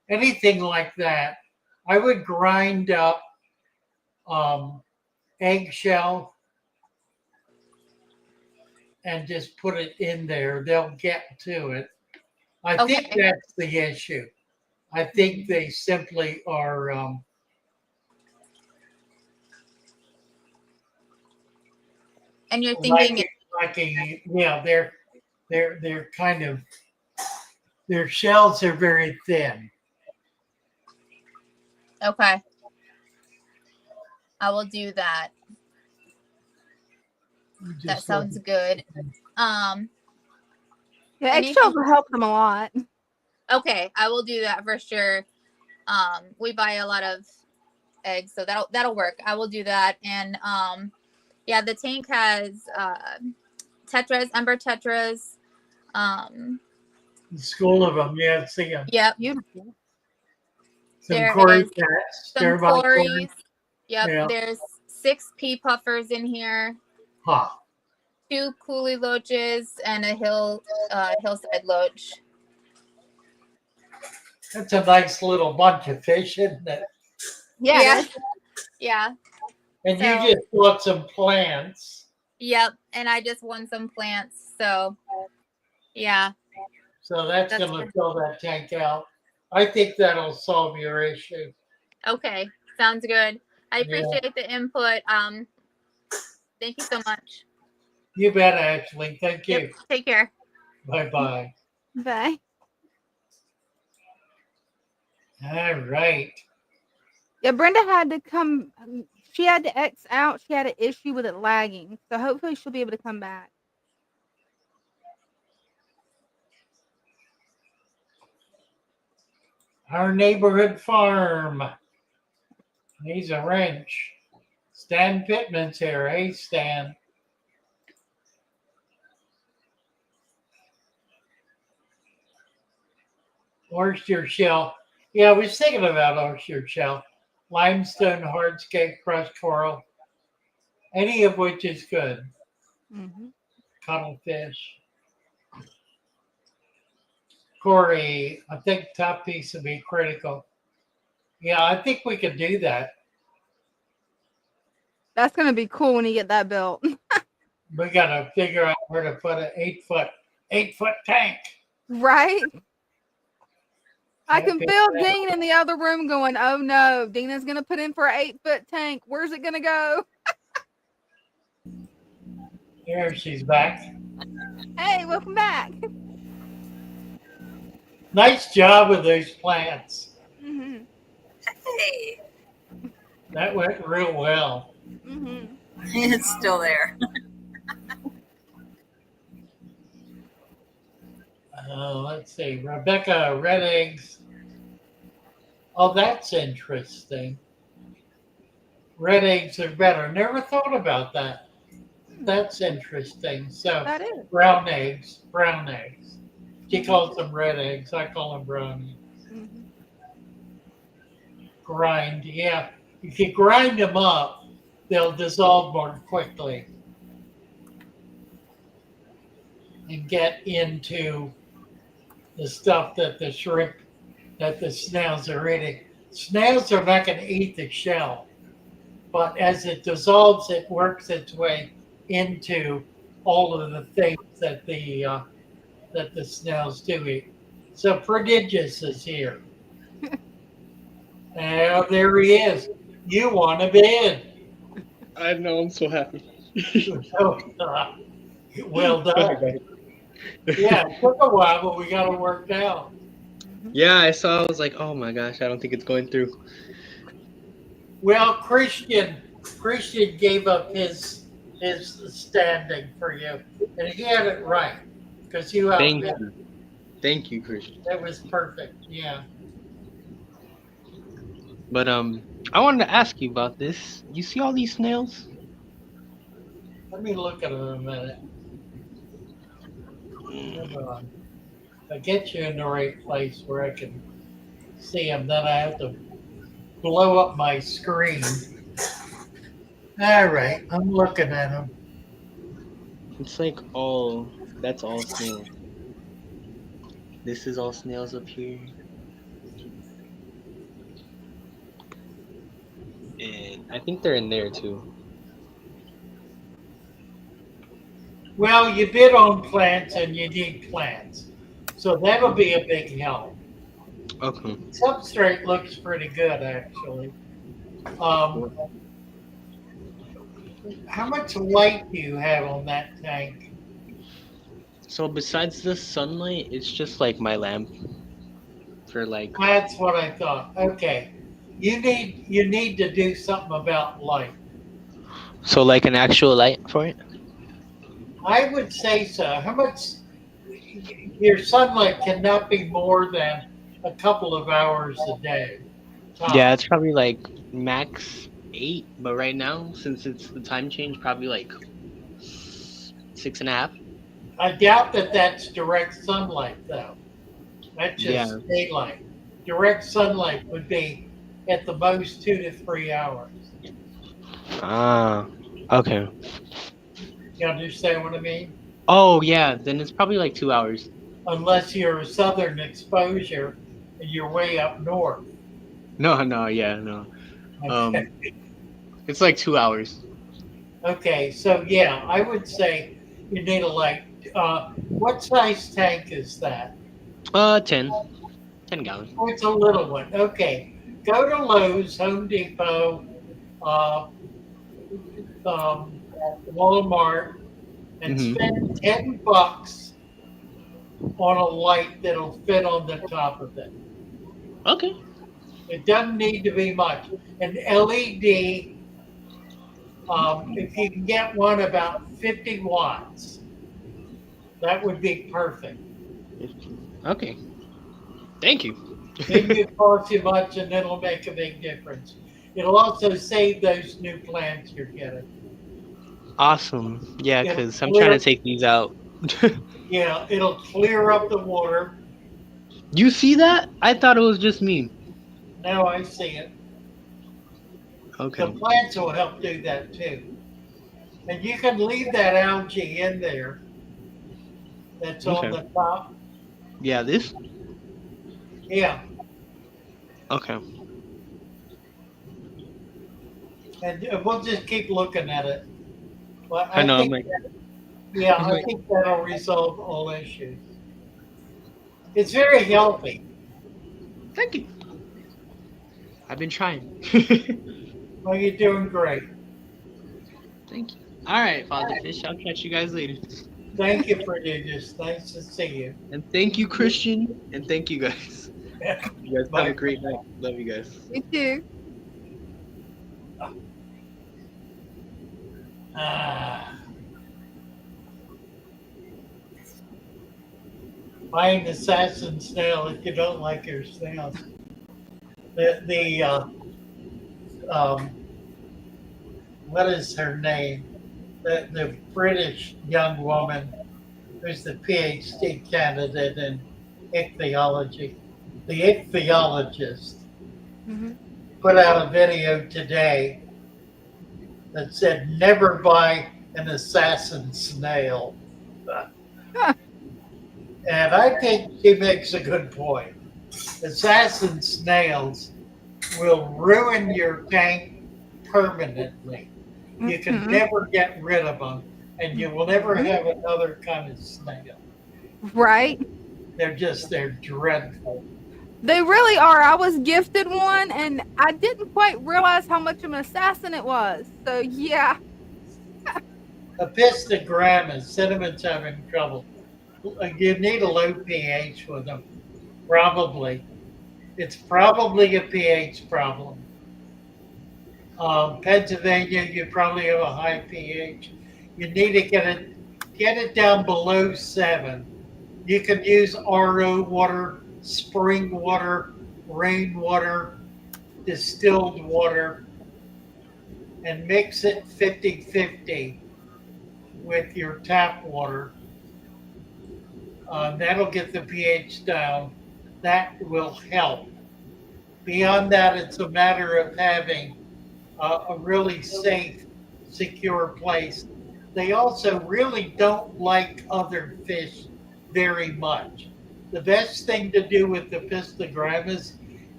Anything like that. I would grind up eggshell and just put it in there. They'll get to it. I think Okay. that's the issue. I think they simply are And you're thinking yeah, they're kind of their shells are very thin. okay. I will do that. That sounds good. Yeah, eggshells will help them a lot. Okay, I will do that for sure. We buy a lot of eggs, so that'll work. I will do that. And yeah, the tank has tetras, ember tetras. School of them, yeah, see them. Yep. Beautiful. Some There Cory is cats. some By Corys. Yep. Yeah. There's 6 pea puffers in here. Huh. 2 coolie loaches and a hillside loach. That's a nice little bunch of fish, isn't it? Yeah. Yeah. And So, you just bought some plants. Yep. And I just won some plants. So yeah. So that's going to fill that tank out. I think that'll solve your issue. Okay. Sounds good. I Yeah. appreciate the input. Thank you so much. You bet, Ashley. Thank you. Yep. Take care. Bye-bye. Bye. All right. Yeah, Brenda had to come. She had to X out. She had an issue with it lagging. So hopefully she'll be able to come back. Our neighborhood farm. He's a wrench. Stan Pittman's here. Hey, Stan. Oyster shell. Yeah, I was thinking about oyster shell. Limestone, hardscape, crushed coral. Any of which is good. Cuttlefish. Corey, I think top piece would be critical. Yeah, I think we could do that. That's going to be cool when you get that built. We got to figure out where to put an 8-foot 8-foot tank. Right? I Can't can beat feel that. Dean in the other room going, "Oh no, Dina's gonna put in for an 8-foot tank. Where's it gonna go?" There, she's back. Hey, welcome back. Nice job with those plants. Mhm. Hey, That went real well. Mhm. it's still there. Let's see. Rebecca, red eggs. Oh, that's interesting. Red eggs are better. Never thought about that. That's interesting. So, That is. brown eggs, brown eggs. She calls them red eggs. I call them brown eggs. Mhm. Grind, yeah. If you grind them up, they'll dissolve more quickly and get into the stuff that the shrimp, that the snails are eating. Snails are not going to eat the shell, but as it dissolves, it works its way into all of the things that the snails do eat. So Prodigious is here. And there he is. You want a bed. I know. I'm so happy. Well Sorry, done. guys. Yeah, it took a while, but we got it worked out. Yeah, I saw. I was like, oh my gosh, I don't think it's going through. Well, Christian gave up his standing for you, and he had it right because you Thank outbid. you. Thank you, Christian. That was perfect. Yeah. But I wanted to ask you about this. You see all these snails? Let me look at him a minute. Hold on. If I get you in the right place where I can see him, then I have to blow up my screen. All right, I'm looking at him. It's like all. That's all snails. This is all snails up here, and I think they're in there too. Well, you bid on plants and you need plants. So that'll be a big help. Okay. Substrate looks pretty good, actually. Um, how much light do you have on that tank? So besides the sunlight, it's just like my lamp for like. That's what I thought. Okay. You need to do something about light. So like an actual light for it. I would say so. How much your sunlight cannot be more than a couple of hours a day. Yeah, Top. it's probably like max 8, but right now, since it's the time change, probably like 6.5. I doubt that that's direct sunlight though. That's Yeah. just daylight. Direct sunlight would be at the most 2 to 3 hours. Ah. Okay. You understand what I mean? Oh yeah, then it's probably like 2 hours. Unless you're a southern exposure and you're way up north. No, no, yeah, no. Okay. It's like 2 hours. Okay, so yeah, I would say you need a light. What size tank is that? 10 gallon. Oh, it's a little one. Okay, go to Lowe's, Home Depot, uh, um, Walmart, and spend Mm-hmm. $10 on a light that'll fit on the top of it. Okay. It doesn't need to be much. An LED, if you can get one about 50 watts, that would be perfect. 15. Okay. Thank you. Then you cost you much and it'll make a big difference. It'll also save those new plants you're getting. Awesome. Yeah, It'll because I'm trying clear, to take these out. yeah, it'll clear up the water. You see that? I thought it was just me. Now I see it. The Okay. plants will help do that too. And you can leave that algae in there that's on Okay. the top. Yeah, this? Yeah. Okay. And we'll just keep looking at it. Well, I I know. I'm think like, Yeah, I'm I like, think that'll resolve all issues. It's very healthy. thank you. I've been trying. Well, you're doing great. Thank you. All right, Father Fish. I'll catch you guys later. Thank you for this. Nice to see you. And thank you, Christian. And thank you guys. You guys have a Bye. great night. Love you guys. Me too. Ah, find assassin snail if you don't like your snails. The um, what is her name? The British young woman who's the PhD candidate in ichthyology. The ichthyologist Hmm. put out a video today that said, "Never buy an assassin snail." And I think she makes a good point. Assassin snails will ruin your tank permanently. You can Hmm. never get rid of them, and you will never have another kind of snail. Right? They're dreadful. They really are. I was gifted one and I didn't quite realize how much of an assassin it was. So, yeah. Epistogrammus, cinnamon's having trouble. You need a low pH with them, probably. It's probably a pH problem. Pennsylvania, you probably have a high pH. You need to get it down below 7. You can use RO water, spring water, rainwater, distilled water, and mix it 50-50 with your tap water. That'll get the pH down. That will help. Beyond that, it's a matter of having a really safe, secure place. They also really don't like other fish very much. The best thing to do with the pistogrammas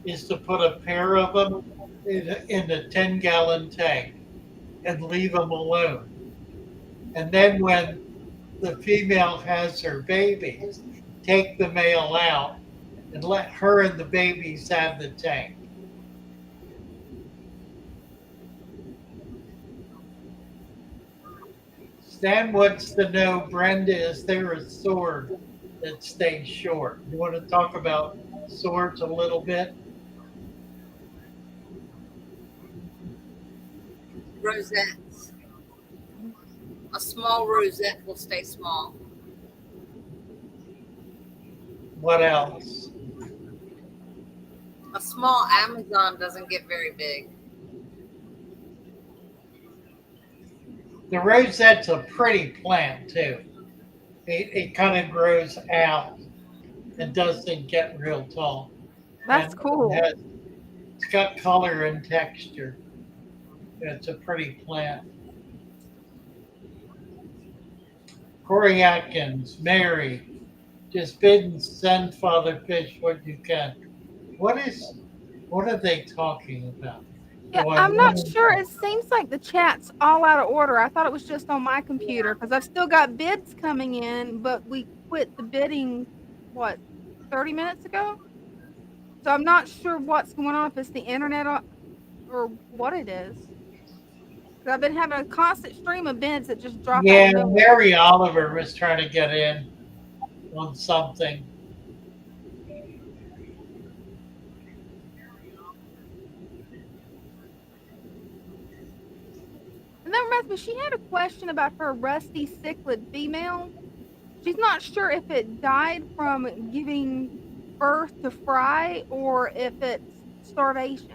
is to put a pair of them in a 10-gallon tank and leave them alone. And then when the female has her babies, take the male out and let her and the babies have the tank. Stan wants to know, Brenda, is there a sword that stays short? You want to talk about swords a little bit? Rosettes. A small rosette will stay small. What else? A small Amazon doesn't get very big. The rosette's a pretty plant too. It kind of grows out and doesn't get real tall. That's And cool. it's got color and texture. It's a pretty plant. Corey Atkins, Mary, just bid and send Father Fish what you can. What are they talking about? Yeah, Do I I'm not know? sure. It seems like the chat's all out of order. I thought it was just on my computer because I've still got bids coming in, but we quit the bidding, what, 30 minutes ago? So I'm not sure what's going on, if it's the internet or what it is. 'Cause I've been having a constant stream of bids that just drop out Yeah, of nowhere. Mary Oliver was trying to get in on something. And that reminds me, she had a question about her rusty cichlid female. She's not sure if it died from giving birth to fry or if it's starvation.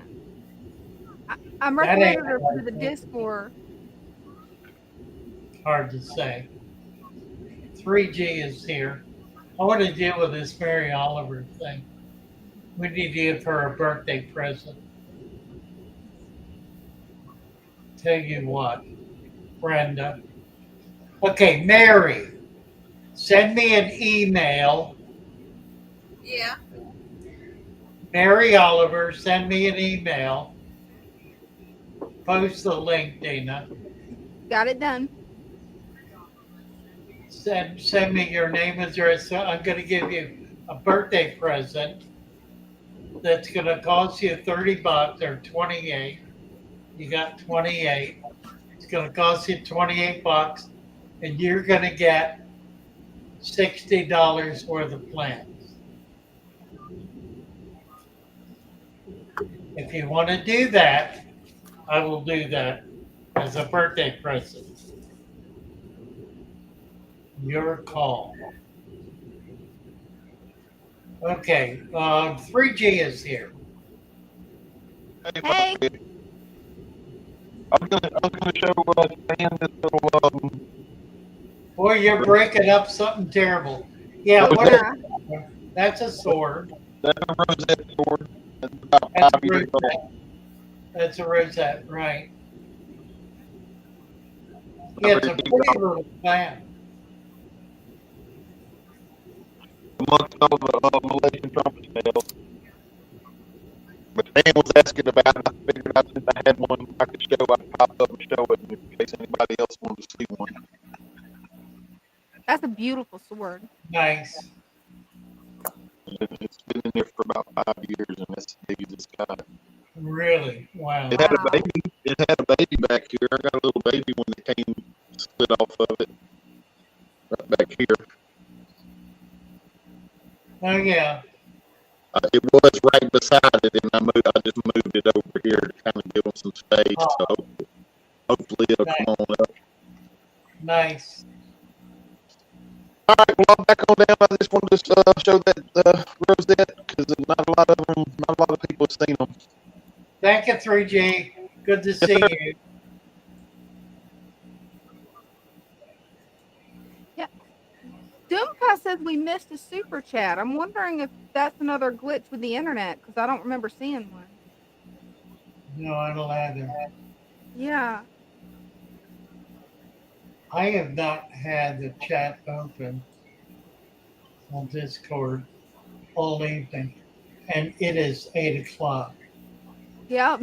I'm That ain't recommending her to the hard, Discord. hard to say. 3G is here. I want to deal with this Mary Oliver thing. We need to give her a birthday present. Tell you what, Brenda. Okay, Mary, send me an email. Yeah. Mary Oliver, send me an email. Post the link, Dina. Got it done. send me your name and address. I'm going to give you a birthday present that's going to cost you $30 or 28. You got 28. It's going to cost you 28 bucks, and you're going to get $60 worth of plants. If you want to do that, I will do that as a birthday present. Your call. Okay, 3G is here. Hey. I was gonna show Stan this little Boy, you're breaking up something terrible. Yeah, what is that's a sword. That's a rosette sword. That's about That's 5 years old. That's a rosette, right? Yeah, it's a pretty little plant. Amongst all the Malaysian trumpet shells. But Stan was asking about it. I figured out since I had one I could show, I'd pop up and show it in case anybody else wanted to see one. That's a beautiful sword. Nice. It's been in there for about 5 years, and that's as big as it's got. Really? Wow. It had a baby. It had a baby back here. I got a little baby when it came split off of it. Right back here. Oh yeah. It was right beside it, and I just moved it over here to kind of give them some space. So hopefully it'll come on up. Nice. All right, well, I'm back on down. I just wanted to show that rosette because not a lot of people have seen them. Thank you, 3G. Good to see you. Yeah. Doompa says we missed a super chat. I'm wondering if that's another glitch with the internet because I don't remember seeing one. No, I don't either. Yeah. I have not had the chat open on Discord all evening, and it is 8 o'clock. Yep.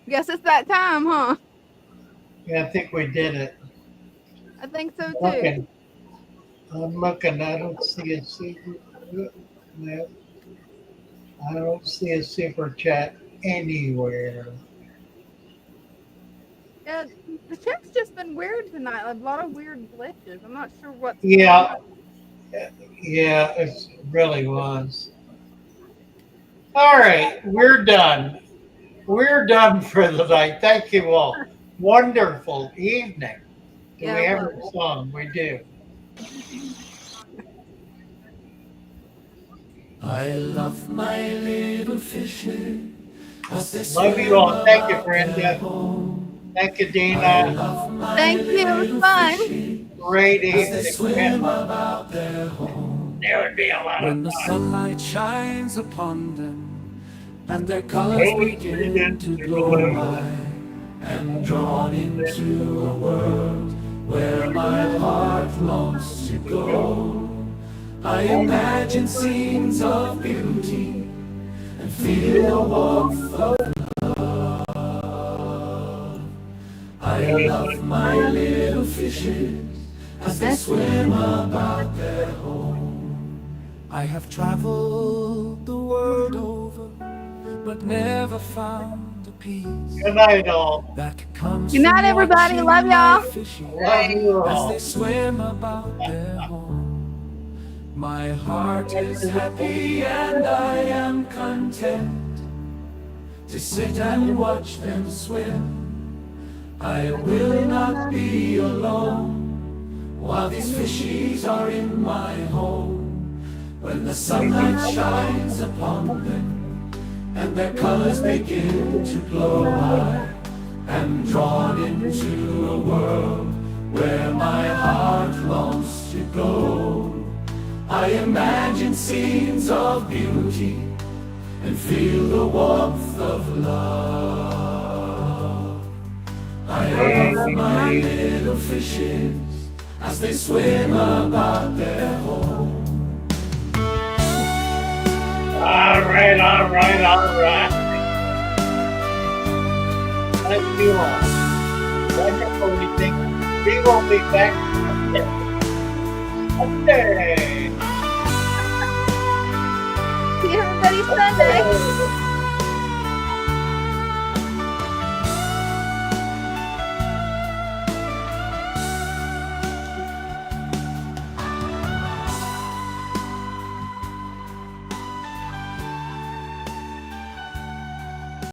Guess it's that time, huh? Yeah, I think we did it. I think so too. Okay. I'm looking. I don't see a super. No, I don't see a super chat anywhere. Yeah, the chat's just been weird tonight. A lot of weird glitches. I'm not sure what's Yeah. Yeah, it really was. All right, we're done. We're done for the night. Thank you all. Wonderful evening. Do Yeah, we it have a was. song? We do. I love my little fishes. Love you all. Thank you, Brenda. Thank you, Dina. Thank you. It was fun. Great As they evening. swim about their home. There would be a lot When of the fun. sunlight shines upon them, and their colors begin to glow, I am drawn into a world where my heart longs to go. I imagine scenes of beauty and feel the warmth of love. I love my little fishes as they swim about their home. I have traveled the world over, but never found a peace Good night, all. that comes Good night, from everybody. watching Love my y'all. fishes Love you as all. they swim about their home. My heart is happy and I am content to sit and watch them swim. I will not be alone while these fishies are in my home. When the sunlight shines upon them and their colors begin to glow, I am drawn into a world where my heart longs to go. I imagine scenes of beauty and feel the warmth of love. I love my little fishes as they swim about their home. All right, all right, all right. Thank you all. Wonderful evening. We will be back. Okay. See everybody Sunday.